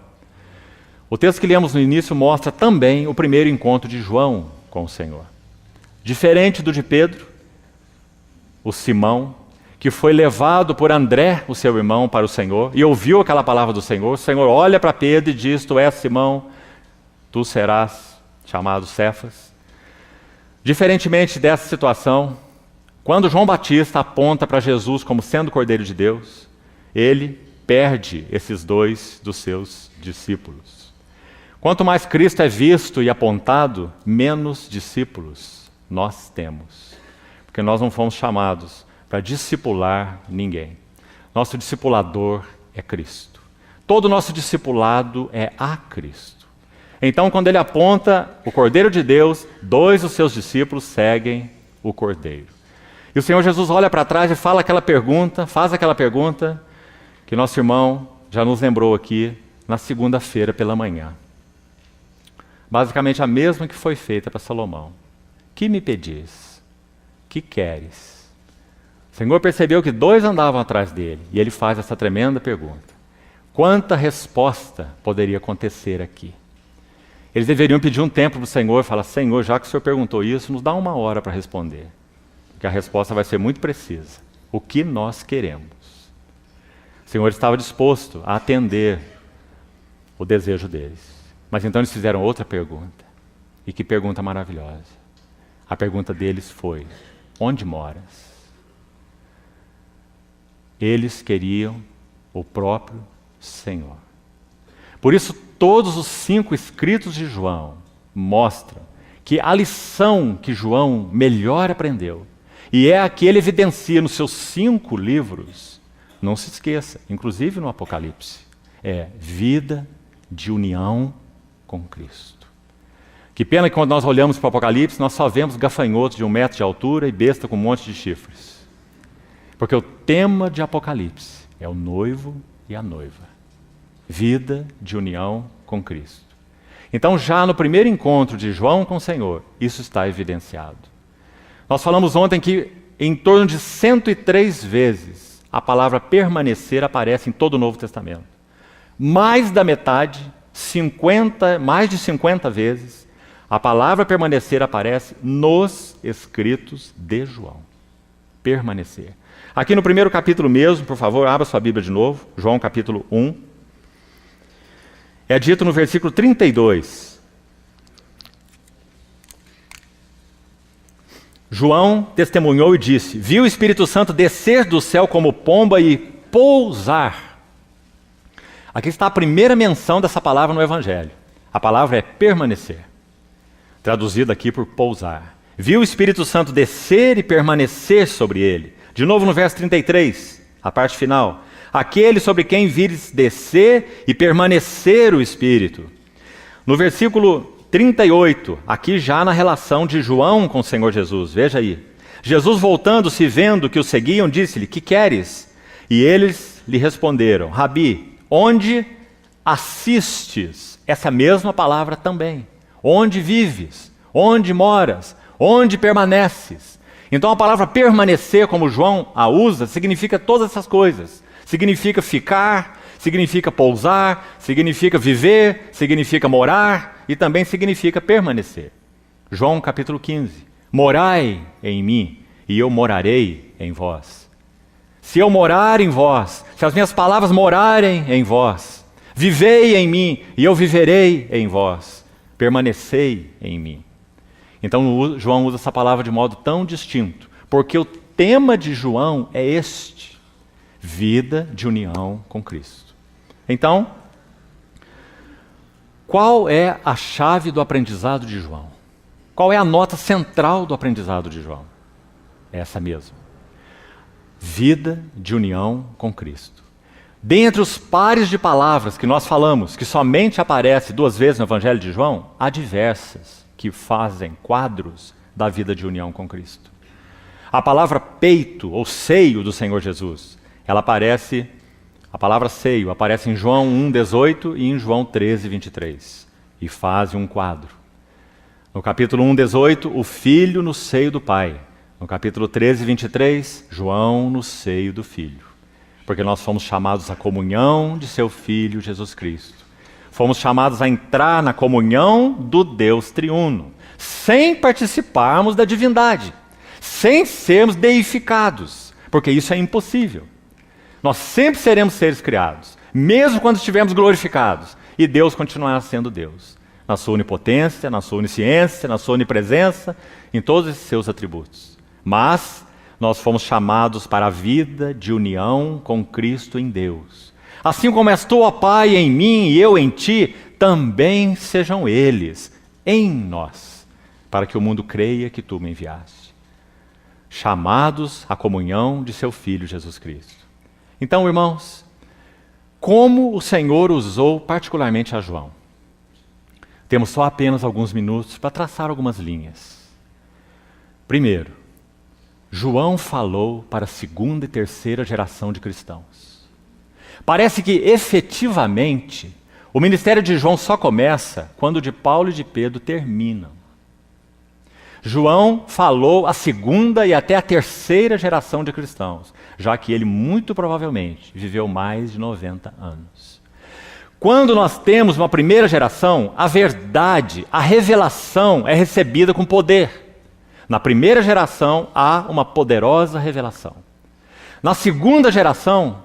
Speaker 1: O texto que lemos no início mostra também o primeiro encontro de João com o Senhor. Diferente do de Pedro, o Simão, que foi levado por André, o seu irmão, para o Senhor, e ouviu aquela palavra do Senhor. O Senhor olha para Pedro e diz: tu és Simão, tu serás chamado Cefas. Diferentemente dessa situação, Quando João Batista aponta para Jesus como sendo o Cordeiro de Deus, ele perde esses dois dos seus discípulos. Quanto mais Cristo é visto e apontado, menos discípulos nós temos. Porque nós não fomos chamados para discipular ninguém. Nosso discipulador é Cristo. Todo o nosso discipulado é a Cristo. Então, quando ele aponta o Cordeiro de Deus, dois dos seus discípulos seguem o Cordeiro. E o Senhor Jesus olha para trás e faz aquela pergunta que nosso irmão já nos lembrou aqui na segunda-feira pela manhã. Basicamente a mesma que foi feita para Salomão. Que me pedis? Que queres? O Senhor percebeu que dois andavam atrás dele e ele faz essa tremenda pergunta. Quanta resposta poderia acontecer aqui? Eles deveriam pedir um tempo para o Senhor e falar, Senhor, já que o Senhor perguntou isso, nos dá 1 hora para responder. Porque a resposta vai ser muito precisa. O que nós queremos? O Senhor estava disposto a atender o desejo deles. Mas então eles fizeram outra pergunta. E que pergunta maravilhosa. A pergunta deles foi, onde moras? Eles queriam o próprio Senhor. Por isso, todos os 5 escritos de João mostram que a lição que João melhor aprendeu, e é a que ele evidencia nos seus 5 livros, não se esqueça, inclusive no Apocalipse, é vida de união com Cristo. Que pena que quando nós olhamos para o Apocalipse, nós só vemos gafanhotos de 1 metro de altura e besta com um monte de chifres. Porque o tema de Apocalipse é o noivo e a noiva. Vida de união com Cristo. Então, já no primeiro encontro de João com o Senhor, isso está evidenciado. Nós falamos ontem que em torno de 103 vezes a palavra permanecer aparece em todo o Novo Testamento. Mais da metade, mais de 50 vezes, a palavra permanecer aparece nos escritos de João. Permanecer. Aqui no primeiro capítulo mesmo, por favor, abra sua Bíblia de novo, João capítulo 1. É dito no versículo 32. João testemunhou e disse, viu o Espírito Santo descer do céu como pomba e pousar. Aqui está a primeira menção dessa palavra no Evangelho. A palavra é permanecer. Traduzida aqui por pousar. Viu o Espírito Santo descer e permanecer sobre ele. De novo no verso 33, a parte final. Aquele sobre quem vires descer e permanecer o Espírito. No versículo 38, aqui já na relação de João com o Senhor Jesus, veja aí. Jesus voltando-se vendo que o seguiam, disse-lhe, que queres? E eles lhe responderam, Rabi, onde assistes? Essa mesma palavra também. Onde vives? Onde moras? Onde permaneces? Então a palavra permanecer, como João a usa, significa todas essas coisas. Significa ficar, significa pousar, significa viver, significa morar e também significa permanecer. João capítulo 15. Morai em mim e eu morarei em vós. Se eu morar em vós, se as minhas palavras morarem em vós, vivei em mim e eu viverei em vós. Permanecei em mim. Então João usa essa palavra de modo tão distinto, porque o tema de João é este. Vida de união com Cristo. Então, qual é a chave do aprendizado de João? Qual é a nota central do aprendizado de João? É essa mesmo. Vida de união com Cristo. Dentre os pares de palavras que nós falamos, que somente aparece 2 vezes no Evangelho de João, há diversas que fazem quadros da vida de união com Cristo. A palavra peito ou seio do Senhor Jesus, a palavra seio aparece em João 1,18 e em João 13,23. E faz um quadro. No capítulo 1,18, o Filho no seio do Pai. No capítulo 13,23, João no seio do Filho. Porque nós fomos chamados à comunhão de seu Filho Jesus Cristo. Fomos chamados a entrar na comunhão do Deus triuno, sem participarmos da divindade, sem sermos deificados, porque isso é impossível. Nós sempre seremos seres criados, mesmo quando estivermos glorificados, e Deus continuará sendo Deus, na sua onipotência, na sua onisciência, na sua onipresença, em todos esses seus atributos. Mas nós fomos chamados para a vida de união com Cristo em Deus. Assim como és tu, ó Pai, em mim e eu em ti, também sejam eles em nós, para que o mundo creia que tu me enviaste. Chamados à comunhão de seu Filho Jesus Cristo. Então, irmãos, como o Senhor usou particularmente a João? Temos só apenas alguns minutos para traçar algumas linhas. Primeiro, João falou para a segunda e terceira geração de cristãos. Parece que, efetivamente, o ministério de João só começa quando o de Paulo e de Pedro terminam. João falou à segunda e até a terceira geração de cristãos, já que ele muito provavelmente viveu mais de 90 anos. Quando nós temos uma primeira geração, a verdade, a revelação é recebida com poder. Na primeira geração, há uma poderosa revelação. Na segunda geração,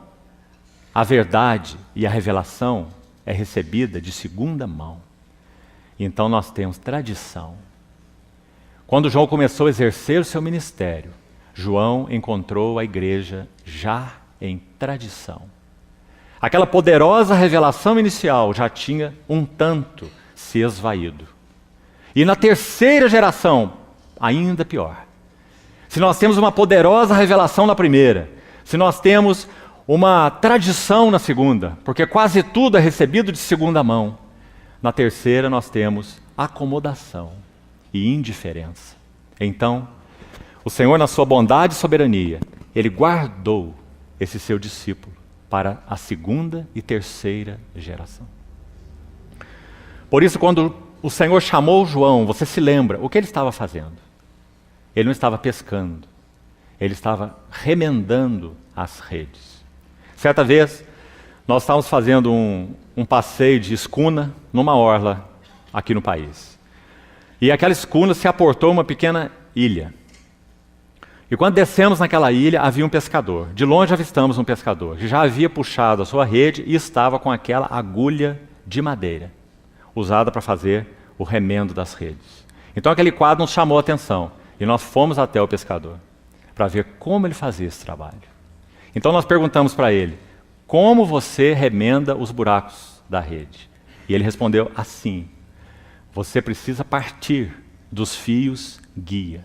Speaker 1: a verdade e a revelação é recebida de segunda mão. Então nós temos tradição. Quando João começou a exercer o seu ministério, João encontrou a igreja já em tradição. Aquela poderosa revelação inicial já tinha um tanto se esvaído. E na terceira geração, ainda pior. Se nós temos uma poderosa revelação na primeira, se nós temos uma tradição na segunda, porque quase tudo é recebido de segunda mão, na terceira nós temos acomodação e indiferença. Então, o Senhor, na sua bondade e soberania, Ele guardou esse seu discípulo para a segunda e terceira geração. Por isso, quando o Senhor chamou João, você se lembra o que ele estava fazendo? Ele não estava pescando, ele estava remendando as redes. Certa vez, nós estávamos fazendo um passeio de escuna numa orla aqui no país. E aquela escuna se aportou uma pequena ilha. E quando descemos naquela ilha, havia um pescador. De longe avistamos um pescador, que já havia puxado a sua rede e estava com aquela agulha de madeira, usada para fazer o remendo das redes. Então aquele quadro nos chamou a atenção, e nós fomos até o pescador, para ver como ele fazia esse trabalho. Então nós perguntamos para ele, como você remenda os buracos da rede? E ele respondeu assim: você precisa partir dos fios guias.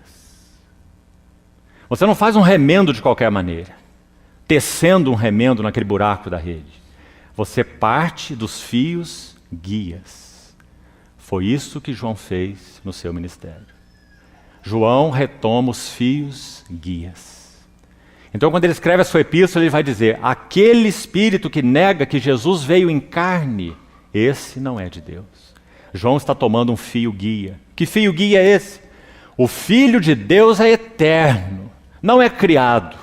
Speaker 1: Você não faz um remendo de qualquer maneira, tecendo um remendo naquele buraco da rede. Você parte dos fios guias. Foi isso que João fez no seu ministério. João retoma os fios guias. Então, quando ele escreve a sua epístola, ele vai dizer: aquele espírito que nega que Jesus veio em carne, esse não é de Deus. João está tomando um fio guia. Que fio guia é esse? O Filho de Deus é eterno, não é criado.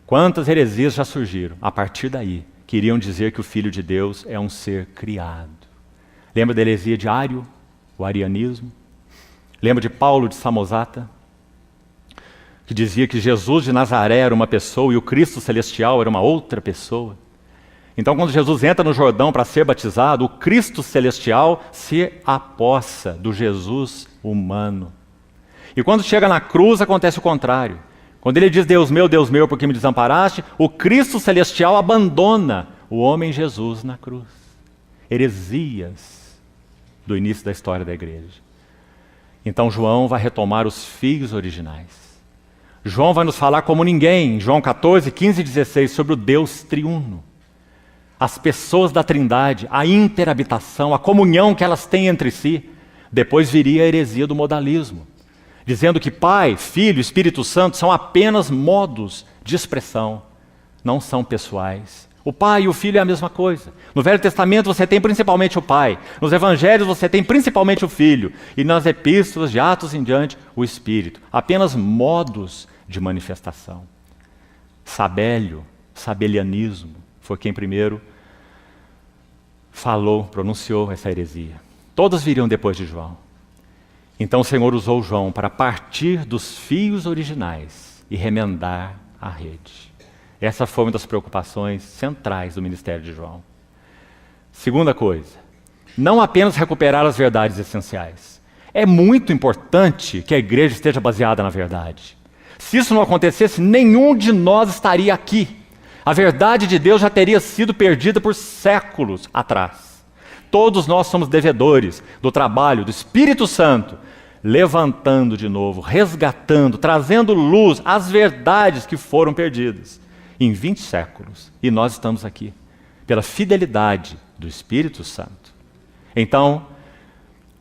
Speaker 1: Quantas heresias já surgiram a partir daí? Queriam dizer que o Filho de Deus é um ser criado. Lembra da heresia de Ário, o arianismo? Lembra de Paulo de Samosata, que dizia que Jesus de Nazaré era uma pessoa e o Cristo celestial era uma outra pessoa? Então, quando Jesus entra no Jordão para ser batizado, o Cristo celestial se apossa do Jesus humano. E quando chega na cruz, acontece o contrário. Quando ele diz, Deus meu, por que me desamparaste? O Cristo celestial abandona o homem Jesus na cruz. Heresias do início da história da igreja. Então, João vai retomar os fios originais. João vai nos falar como ninguém, João 14, 15 e 16, sobre o Deus triuno. As pessoas da Trindade, a interhabitação, a comunhão que elas têm entre si. Depois viria a heresia do modalismo, dizendo que Pai, Filho, Espírito Santo são apenas modos de expressão, não são pessoais. O Pai e o Filho é a mesma coisa. No Velho Testamento você tem principalmente o Pai, nos Evangelhos você tem principalmente o Filho, e nas epístolas de Atos em diante, o Espírito. Apenas modos de manifestação. Sabélio, sabelianismo, foi quem primeiro falou, pronunciou essa heresia. Todos viriam depois de João. Então o Senhor usou João para partir dos fios originais e remendar a rede. Essa foi uma das preocupações centrais do ministério de João. Segunda coisa, não apenas recuperar as verdades essenciais. É muito importante que a igreja esteja baseada na verdade. Se isso não acontecesse, nenhum de nós estaria aqui. A verdade de Deus já teria sido perdida por séculos atrás. Todos nós somos devedores do trabalho do Espírito Santo, levantando de novo, resgatando, trazendo luz às verdades que foram perdidas em 20 séculos. E nós estamos aqui, pela fidelidade do Espírito Santo. Então,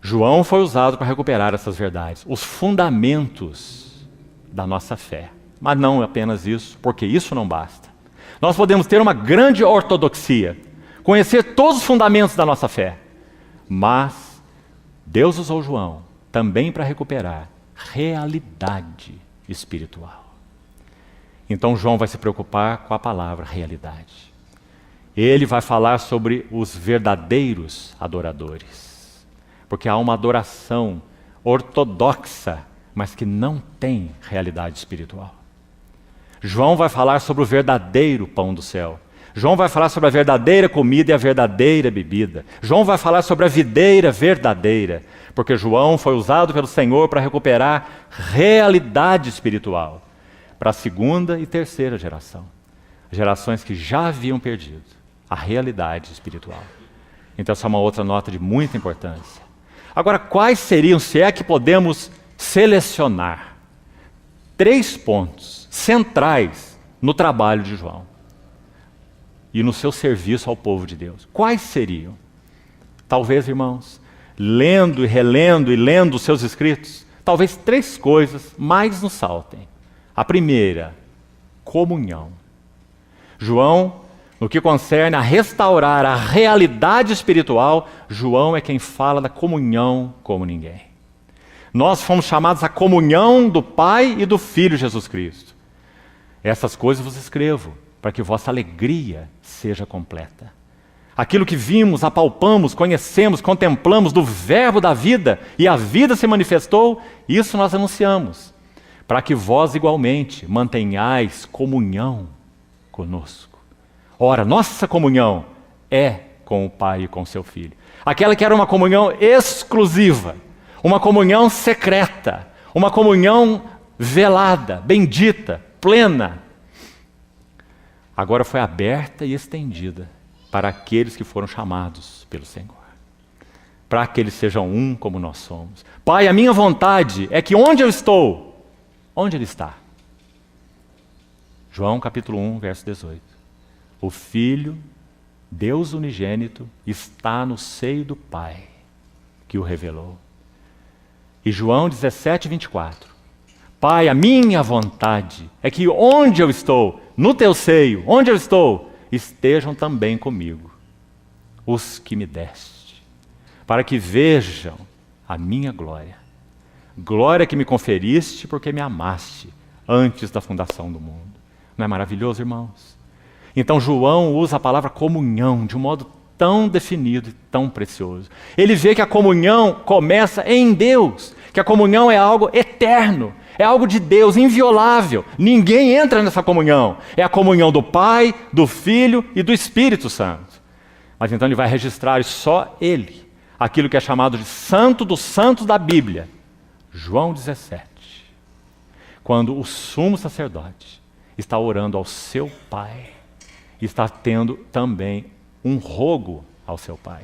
Speaker 1: João foi usado para recuperar essas verdades, os fundamentos da nossa fé. Mas não apenas isso, porque isso não basta. Nós podemos ter uma grande ortodoxia, conhecer todos os fundamentos da nossa fé, mas Deus usou João também para recuperar realidade espiritual. Então João vai se preocupar com a palavra realidade. Ele vai falar sobre os verdadeiros adoradores, porque há uma adoração ortodoxa, mas que não tem realidade espiritual. João vai falar sobre o verdadeiro pão do céu. João vai falar sobre a verdadeira comida e a verdadeira bebida. João vai falar sobre a videira verdadeira, porque João foi usado pelo Senhor para recuperar realidade espiritual para a segunda e terceira geração. Gerações que já haviam perdido a realidade espiritual. Então essa é uma outra nota de muita importância. Agora, quais seriam, se é que podemos selecionar, 3 pontos centrais no trabalho de João e no seu serviço ao povo de Deus? Quais seriam? Talvez, irmãos, lendo e relendo e lendo os seus escritos, talvez 3 coisas mais nos saltem. A primeira, comunhão. João, no que concerne a restaurar a realidade espiritual, João é quem fala da comunhão como ninguém. Nós fomos chamados à comunhão do Pai e do Filho Jesus Cristo. Essas coisas vos escrevo, para que vossa alegria seja completa. Aquilo que vimos, apalpamos, conhecemos, contemplamos do verbo da vida, e a vida se manifestou, isso nós anunciamos, para que vós igualmente mantenhais comunhão conosco. Ora, nossa comunhão é com o Pai e com o seu Filho. Aquela que era uma comunhão exclusiva, uma comunhão secreta, uma comunhão velada, bendita, plena, agora foi aberta e estendida para aqueles que foram chamados pelo Senhor, para que eles sejam um como nós somos. Pai, a minha vontade é que onde eu estou, onde Ele está? João capítulo 1, verso 18. O Filho, Deus unigênito, está no seio do Pai, que o revelou. E João 17, 24. Pai, a minha vontade é que onde eu estou, no teu seio, onde eu estou, estejam também comigo os que me deste, para que vejam a minha glória. Glória que me conferiste porque me amaste antes da fundação do mundo. Não é maravilhoso, irmãos? Então João usa a palavra comunhão de um modo tão definido e tão precioso. Ele vê que a comunhão começa em Deus, que a comunhão é algo eterno, é algo de Deus, inviolável. Ninguém entra nessa comunhão. É a comunhão do Pai, do Filho e do Espírito Santo. Mas então ele vai registrar só ele, aquilo que é chamado de Santo dos Santos da Bíblia. João 17. Quando o sumo sacerdote está orando ao seu Pai, está tendo também um rogo ao seu Pai.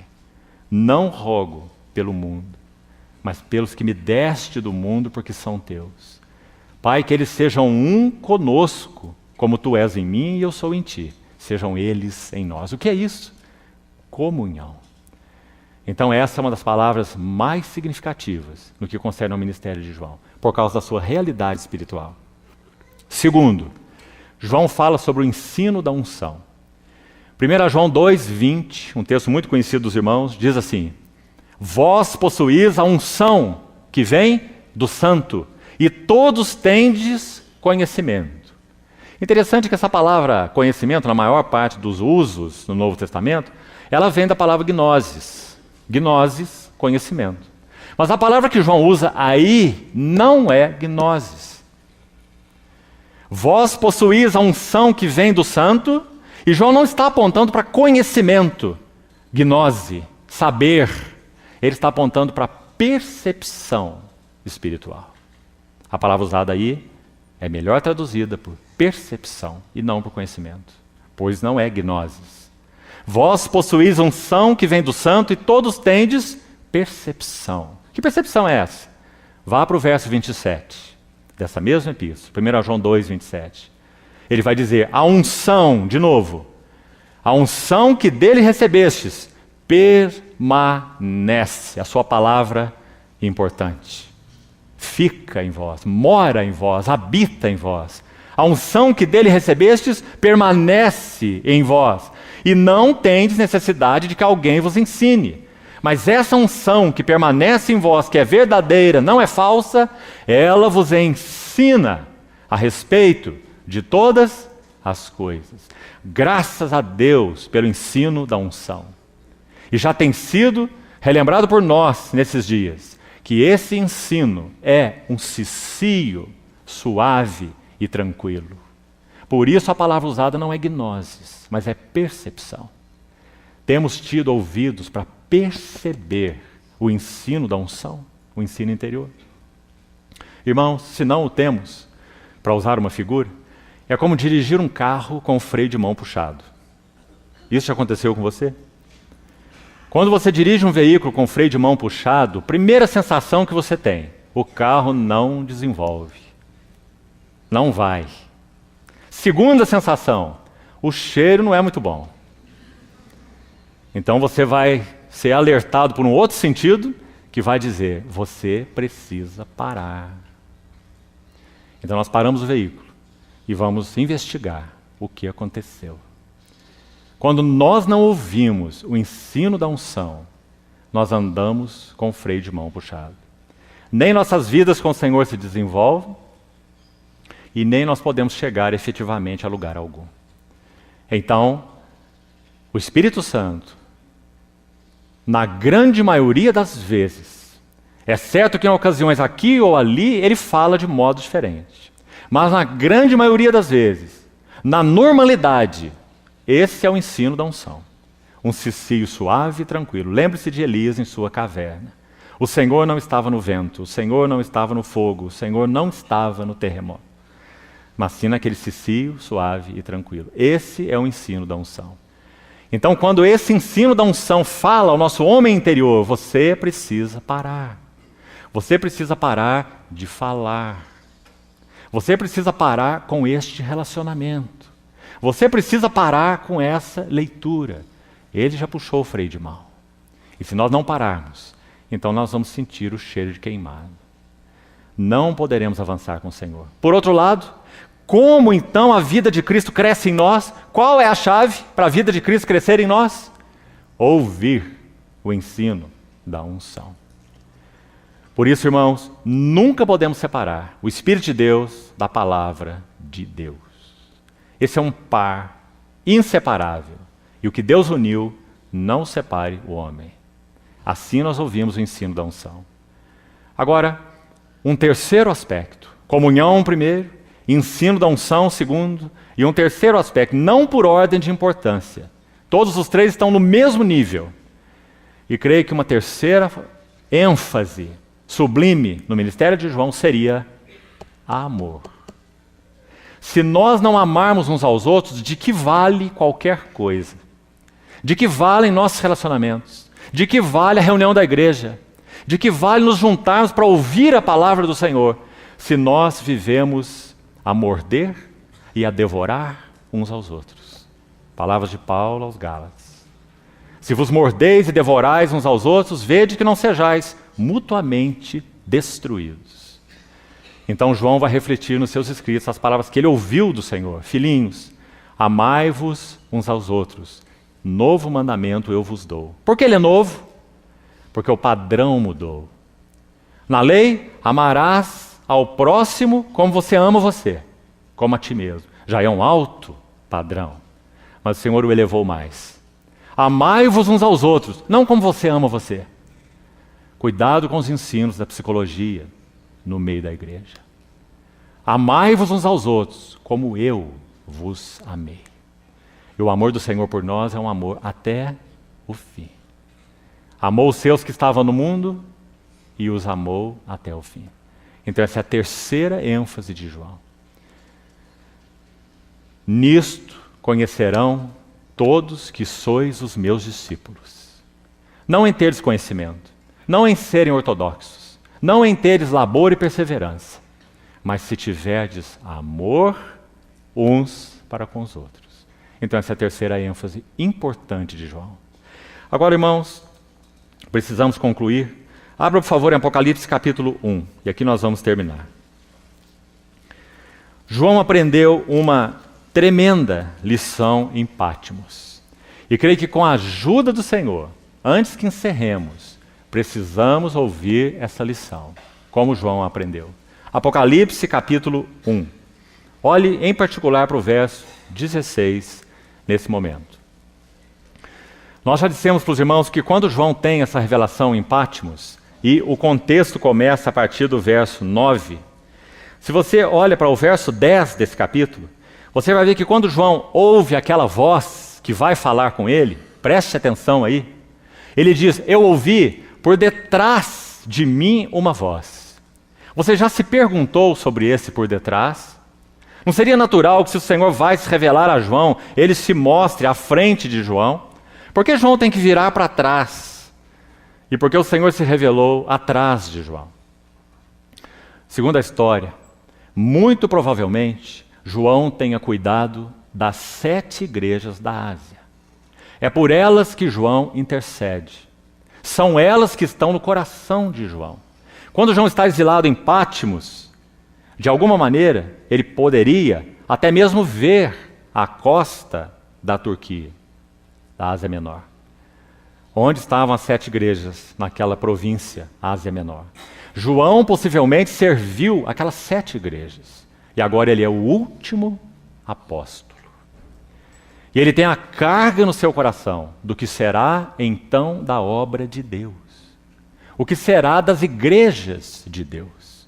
Speaker 1: Não rogo pelo mundo, mas pelos que me deste do mundo, porque são teus. Pai, que eles sejam um conosco, como tu és em mim e eu sou em ti. Sejam eles em nós. O que é isso? Comunhão. Então essa é uma das palavras mais significativas no que concerne ao ministério de João, por causa da sua realidade espiritual. Segundo, João fala sobre o ensino da unção. 1 João 2:20, um texto muito conhecido dos irmãos, diz assim: vós possuís a unção que vem do Santo, e todos tendes conhecimento. Interessante que essa palavra conhecimento, na maior parte dos usos no Novo Testamento, ela vem da palavra gnosis. Gnosis, conhecimento. Mas a palavra que João usa aí não é gnosis. Vós possuís a unção que vem do Santo, e João não está apontando para conhecimento, gnose, saber. Ele está apontando para percepção espiritual. A palavra usada aí é melhor traduzida por percepção e não por conhecimento, pois não é gnosis. Vós possuís unção que vem do santo e todos tendes percepção. Que percepção é essa? Vá para o verso 27 dessa mesma epístola, 1 João 2, 27. Ele vai dizer, a unção, de novo, a unção que dele recebestes permanece. A sua palavra importante. Fica em vós, mora em vós, habita em vós. A unção que dele recebestes permanece em vós. E não tendes necessidade de que alguém vos ensine. Mas essa unção que permanece em vós, que é verdadeira, não é falsa, ela vos ensina a respeito de todas as coisas. Graças a Deus pelo ensino da unção. E já tem sido relembrado por nós nesses dias, que esse ensino é um cicio suave e tranquilo. Por isso a palavra usada não é gnosis, mas é percepção. Temos tido ouvidos para perceber o ensino da unção, o ensino interior. Irmãos, se não o temos, para usar uma figura, é como dirigir um carro com o freio de mão puxado. Isso já aconteceu com você? Quando você dirige um veículo com o freio de mão puxado, primeira sensação que você tem, o carro não desenvolve. Não vai. Segunda sensação, o cheiro não é muito bom. Então você vai ser alertado por um outro sentido que vai dizer, você precisa parar. Então nós paramos o veículo e vamos investigar o que aconteceu. Quando nós não ouvimos o ensino da unção, nós andamos com o freio de mão puxado. Nem nossas vidas com o Senhor se desenvolvem e nem nós podemos chegar efetivamente a lugar algum. Então, o Espírito Santo, na grande maioria das vezes, é certo que em ocasiões aqui ou ali, ele fala de modo diferente. Mas na grande maioria das vezes, na normalidade, esse é o ensino da unção. Um cicio suave e tranquilo. Lembre-se de Elias em sua caverna. O Senhor não estava no vento, o Senhor não estava no fogo, o Senhor não estava no terremoto. Mas sim naquele cicio suave e tranquilo. Esse é o ensino da unção. Então, quando esse ensino da unção fala ao nosso homem interior, você precisa parar. Você precisa parar de falar. Você precisa parar com este relacionamento. Você precisa parar com essa leitura. Ele já puxou o freio de mão. E se nós não pararmos, então nós vamos sentir o cheiro de queimado. Não poderemos avançar com o Senhor. Por outro lado, como então a vida de Cristo cresce em nós? Qual é a chave para a vida de Cristo crescer em nós? Ouvir o ensino da unção. Por isso, irmãos, nunca podemos separar o Espírito de Deus da palavra de Deus. Esse é um par inseparável. E o que Deus uniu, não separe o homem. Assim nós ouvimos o ensino da unção. Agora, um terceiro aspecto. Comunhão primeiro, ensino da unção segundo, e um terceiro aspecto, não por ordem de importância. Todos os três estão no mesmo nível. E creio que uma terceira ênfase sublime no ministério de João seria amor. Se nós não amarmos uns aos outros, de que vale qualquer coisa? De que valem nossos relacionamentos? De que vale a reunião da igreja? De que vale nos juntarmos para ouvir a palavra do Senhor? Se nós vivemos a morder e a devorar uns aos outros. Palavras de Paulo aos Gálatas. Se vos mordeis e devorais uns aos outros, vede que não sejais mutuamente destruídos. Então João vai refletir nos seus escritos as palavras que ele ouviu do Senhor. Filhinhos, amai-vos uns aos outros. Novo mandamento eu vos dou. Por que ele é novo? Porque o padrão mudou. Na lei, amarás ao próximo como você ama você, como a ti mesmo. Já é um alto padrão. Mas o Senhor o elevou mais. Amai-vos uns aos outros, não como você ama você. Cuidado com os ensinos da psicologia no meio da igreja. Amai-vos uns aos outros, como eu vos amei. E o amor do Senhor por nós é um amor até o fim. Amou os seus que estavam no mundo e os amou até o fim. Então essa é a terceira ênfase de João. Nisto conhecerão todos que sois os meus discípulos. Não em teres conhecimento, não em serem ortodoxos, não em teres labor e perseverança, mas se tiverdes amor uns para com os outros. Então essa é a terceira ênfase importante de João. Agora, irmãos, precisamos concluir. Abra, por favor, em Apocalipse capítulo 1, e aqui nós vamos terminar. João aprendeu uma tremenda lição em Patmos. E creio que com a ajuda do Senhor, antes que encerremos, precisamos ouvir essa lição, como João aprendeu. Apocalipse capítulo 1. Olhe em particular para o verso 16 nesse momento. Nós já dissemos para os irmãos que quando João tem essa revelação em Patmos, e o contexto começa a partir do verso 9, se você olha para o verso 10 desse capítulo, você vai ver que quando João ouve aquela voz que vai falar com ele, preste atenção aí, ele diz: eu ouvi por detrás de mim uma voz. Você já se perguntou sobre esse por detrás? Não seria natural que, se o Senhor vai se revelar a João, ele se mostre à frente de João? Por que João tem que virar para trás? E por que o Senhor se revelou atrás de João? Segundo a história, muito provavelmente, João tenha cuidado das 7 igrejas da Ásia. É por elas que João intercede. São elas que estão no coração de João. Quando João está exilado em Patmos, de alguma maneira, ele poderia até mesmo ver a costa da Turquia, da Ásia Menor. Onde estavam as 7 igrejas naquela província, Ásia Menor. João possivelmente serviu aquelas 7 igrejas. E agora ele é o último apóstolo. E ele tem a carga no seu coração do que será então da obra de Deus. O que será das igrejas de Deus.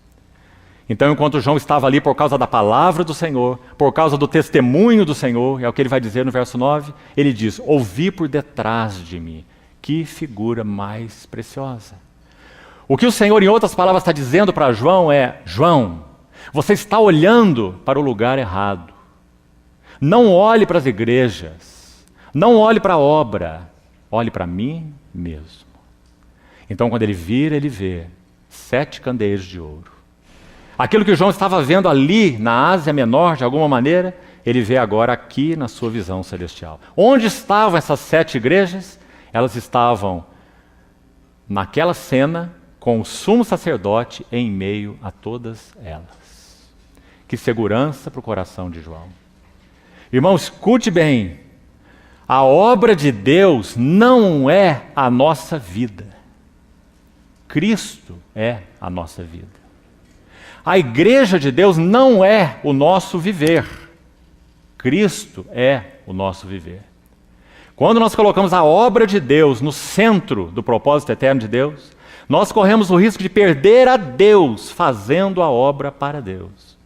Speaker 1: Então, enquanto João estava ali por causa da palavra do Senhor, por causa do testemunho do Senhor, é o que ele vai dizer no verso 9, ele diz: ouvi por detrás de mim. Que figura mais preciosa. O que o Senhor, em outras palavras, está dizendo para João é: João, você está olhando para o lugar errado. Não olhe para as igrejas, não olhe para a obra, olhe para mim mesmo. Então, quando ele vira, ele vê 7 candeeiros de ouro. Aquilo que João estava vendo ali na Ásia Menor, de alguma maneira, ele vê agora aqui na sua visão celestial. Onde estavam essas 7 igrejas? Elas estavam naquela cena com o sumo sacerdote em meio a todas elas. Que segurança para o coração de João. Irmão, escute bem. A obra de Deus não é a nossa vida. Cristo é a nossa vida. A igreja de Deus não é o nosso viver. Cristo é o nosso viver. Quando nós colocamos a obra de Deus no centro do propósito eterno de Deus, nós corremos o risco de perder a Deus fazendo a obra para Deus.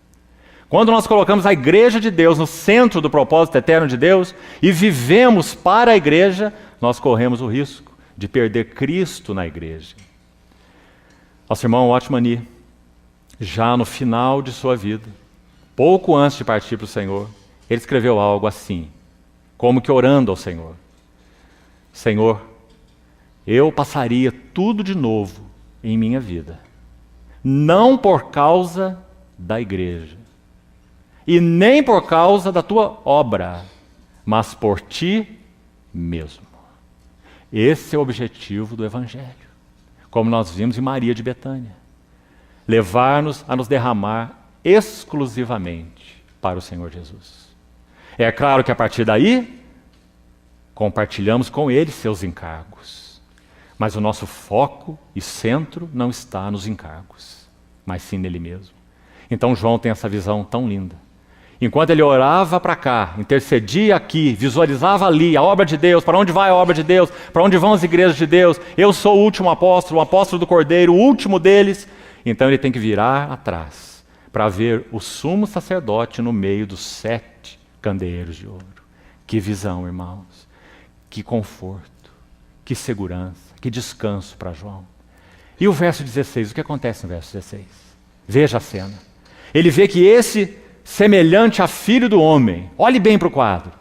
Speaker 1: Quando nós colocamos a igreja de Deus no centro do propósito eterno de Deus e vivemos para a igreja, nós corremos o risco de perder Cristo na igreja. Nosso irmão Watchman, já no final de sua vida, pouco antes de partir para o Senhor, ele escreveu algo assim, como que orando ao Senhor: Senhor, eu passaria tudo de novo em minha vida, não por causa da igreja, e nem por causa da tua obra, mas por ti mesmo. Esse é o objetivo do Evangelho, como nós vimos em Maria de Betânia. Levar-nos a nos derramar exclusivamente para o Senhor Jesus. É claro que a partir daí, compartilhamos com Ele seus encargos. Mas o nosso foco e centro não está nos encargos, mas sim nele mesmo. Então João tem essa visão tão linda. Enquanto ele orava para cá, intercedia aqui, visualizava ali a obra de Deus, para onde vai a obra de Deus, para onde vão as igrejas de Deus, eu sou o último apóstolo, o apóstolo do Cordeiro, o último deles. Então ele tem que virar atrás, para ver o sumo sacerdote no meio dos 7 candeeiros de ouro. Que visão, irmãos, que conforto, que segurança, que descanso para João. E o verso 16, o que acontece no verso 16? Veja a cena. Ele vê que esse semelhante a filho do homem, olhe bem para o quadro.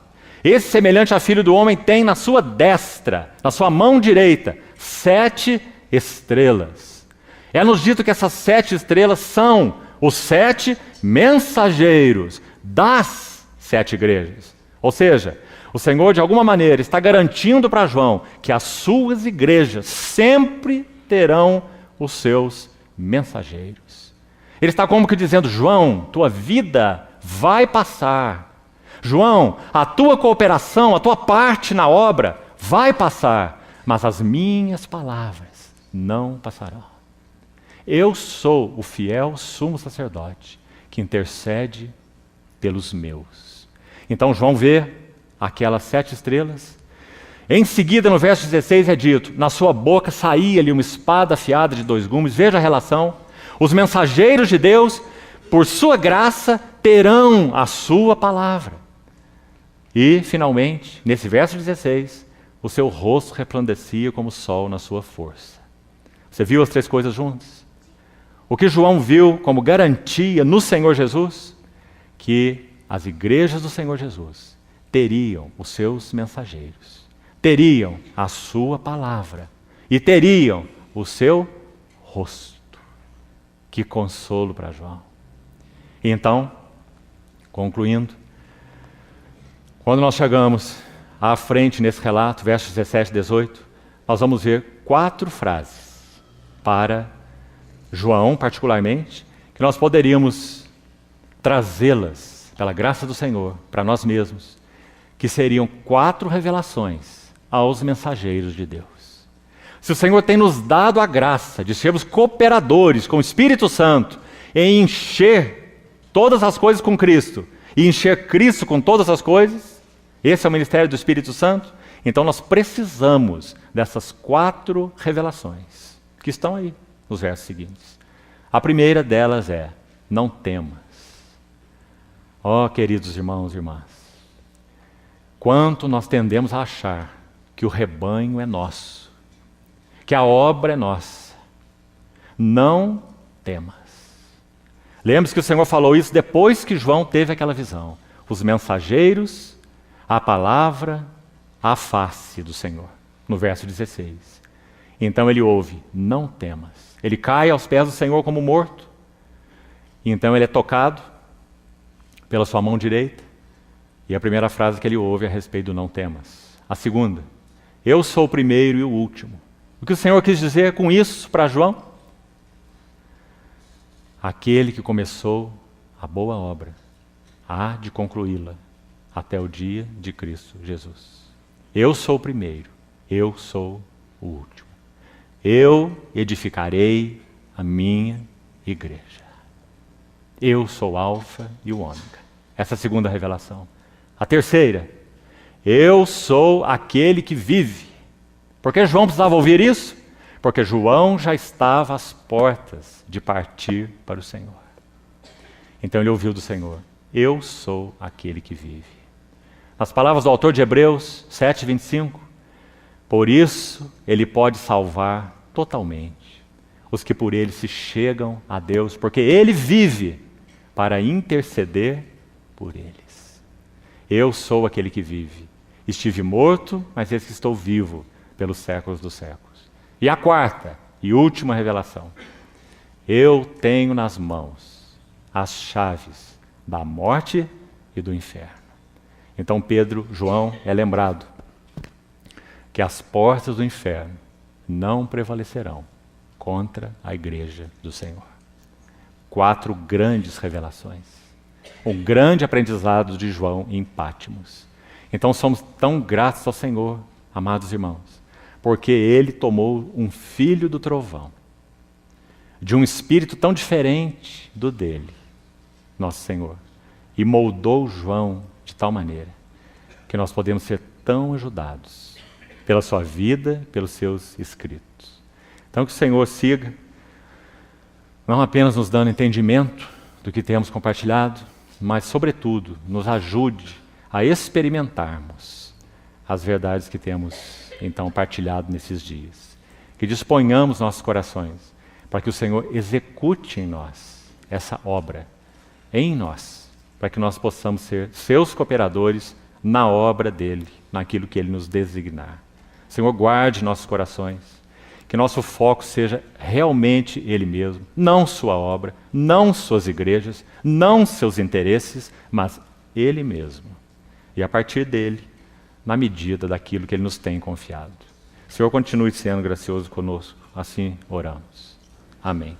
Speaker 1: Esse semelhante a filho do homem tem na sua destra, na sua mão direita, 7 estrelas. É-nos dito que essas 7 estrelas são os 7 mensageiros das 7 igrejas. Ou seja, o Senhor de alguma maneira está garantindo para João que as suas igrejas sempre terão os seus mensageiros. Ele está como que dizendo: João, tua vida vai passar. João, a tua cooperação, a tua parte na obra vai passar, mas as minhas palavras não passarão. Eu sou o fiel sumo sacerdote que intercede pelos meus. Então João vê aquelas 7 estrelas. Em seguida, no verso 16 é dito: na sua boca saía-lhe uma espada afiada de 2 gumes. Veja a relação. Os mensageiros de Deus, por sua graça, terão a sua palavra. E, finalmente, nesse verso 16, o seu rosto resplandecia como o sol na sua força. Você viu as 3 coisas juntas? O que João viu como garantia no Senhor Jesus? Que as igrejas do Senhor Jesus teriam os seus mensageiros, teriam a sua palavra e teriam o seu rosto. Que consolo para João. E então, concluindo, quando nós chegamos à frente nesse relato, versos 17 e 18, nós vamos ver 4 frases para João, particularmente, que nós poderíamos trazê-las, pela graça do Senhor, para nós mesmos, que seriam 4 revelações aos mensageiros de Deus. Se o Senhor tem nos dado a graça de sermos cooperadores com o Espírito Santo em encher todas as coisas com Cristo e encher Cristo com todas as coisas, esse é o ministério do Espírito Santo, então nós precisamos dessas 4 revelações que estão aí nos versos seguintes. A primeira delas é: não temas. Ó, queridos irmãos e irmãs, quanto nós tendemos a achar que o rebanho é nosso, que a obra é nossa. Não temas. Lembre-se que o Senhor falou isso depois que João teve aquela visão. Os mensageiros, a palavra, a face do Senhor. No verso 16. Então ele ouve: não temas. Ele cai aos pés do Senhor como morto. E então ele é tocado pela sua mão direita. E a primeira frase que ele ouve é a respeito do não temas. A segunda: eu sou o primeiro e o último. O que o Senhor quis dizer com isso para João? Aquele que começou a boa obra há de concluí-la até o dia de Cristo Jesus. Eu sou o primeiro, eu sou o último. Eu edificarei a minha igreja. Eu sou o Alfa e o Ômega. Essa é a segunda revelação. A terceira: eu sou aquele que vive. Por que João precisava ouvir isso? Porque João já estava às portas de partir para o Senhor. Então ele ouviu do Senhor: eu sou aquele que vive. As palavras do autor de Hebreus 7:25, por isso ele pode salvar totalmente os que por ele se chegam a Deus, porque ele vive para interceder por eles. Eu sou aquele que vive. Estive morto, mas eis que estou vivo pelos séculos dos séculos. E a quarta e última revelação: eu tenho nas mãos as chaves da morte e do inferno. Então João é lembrado que as portas do inferno não prevalecerão contra a igreja do Senhor. 4 grandes revelações. Um grande aprendizado de João em Pátimos. Então somos tão gratos ao Senhor, amados irmãos, porque ele tomou um filho do trovão, de um espírito tão diferente do dele, nosso Senhor, e moldou João de tal maneira que nós podemos ser tão ajudados pela sua vida, pelos seus escritos. Então que o Senhor siga, não apenas nos dando entendimento do que temos compartilhado, mas sobretudo nos ajude a experimentarmos as verdades que temos então partilhado nesses dias. Que disponhamos nossos corações para que o Senhor execute em nós essa obra, em nós, para que nós possamos ser seus cooperadores na obra dele, naquilo que ele nos designar. Senhor, guarde nossos corações, que nosso foco seja realmente ele mesmo, não sua obra, não suas igrejas, não seus interesses, mas ele mesmo. E a partir dele, na medida daquilo que ele nos tem confiado. Senhor, continue sendo gracioso conosco, assim oramos. Amém.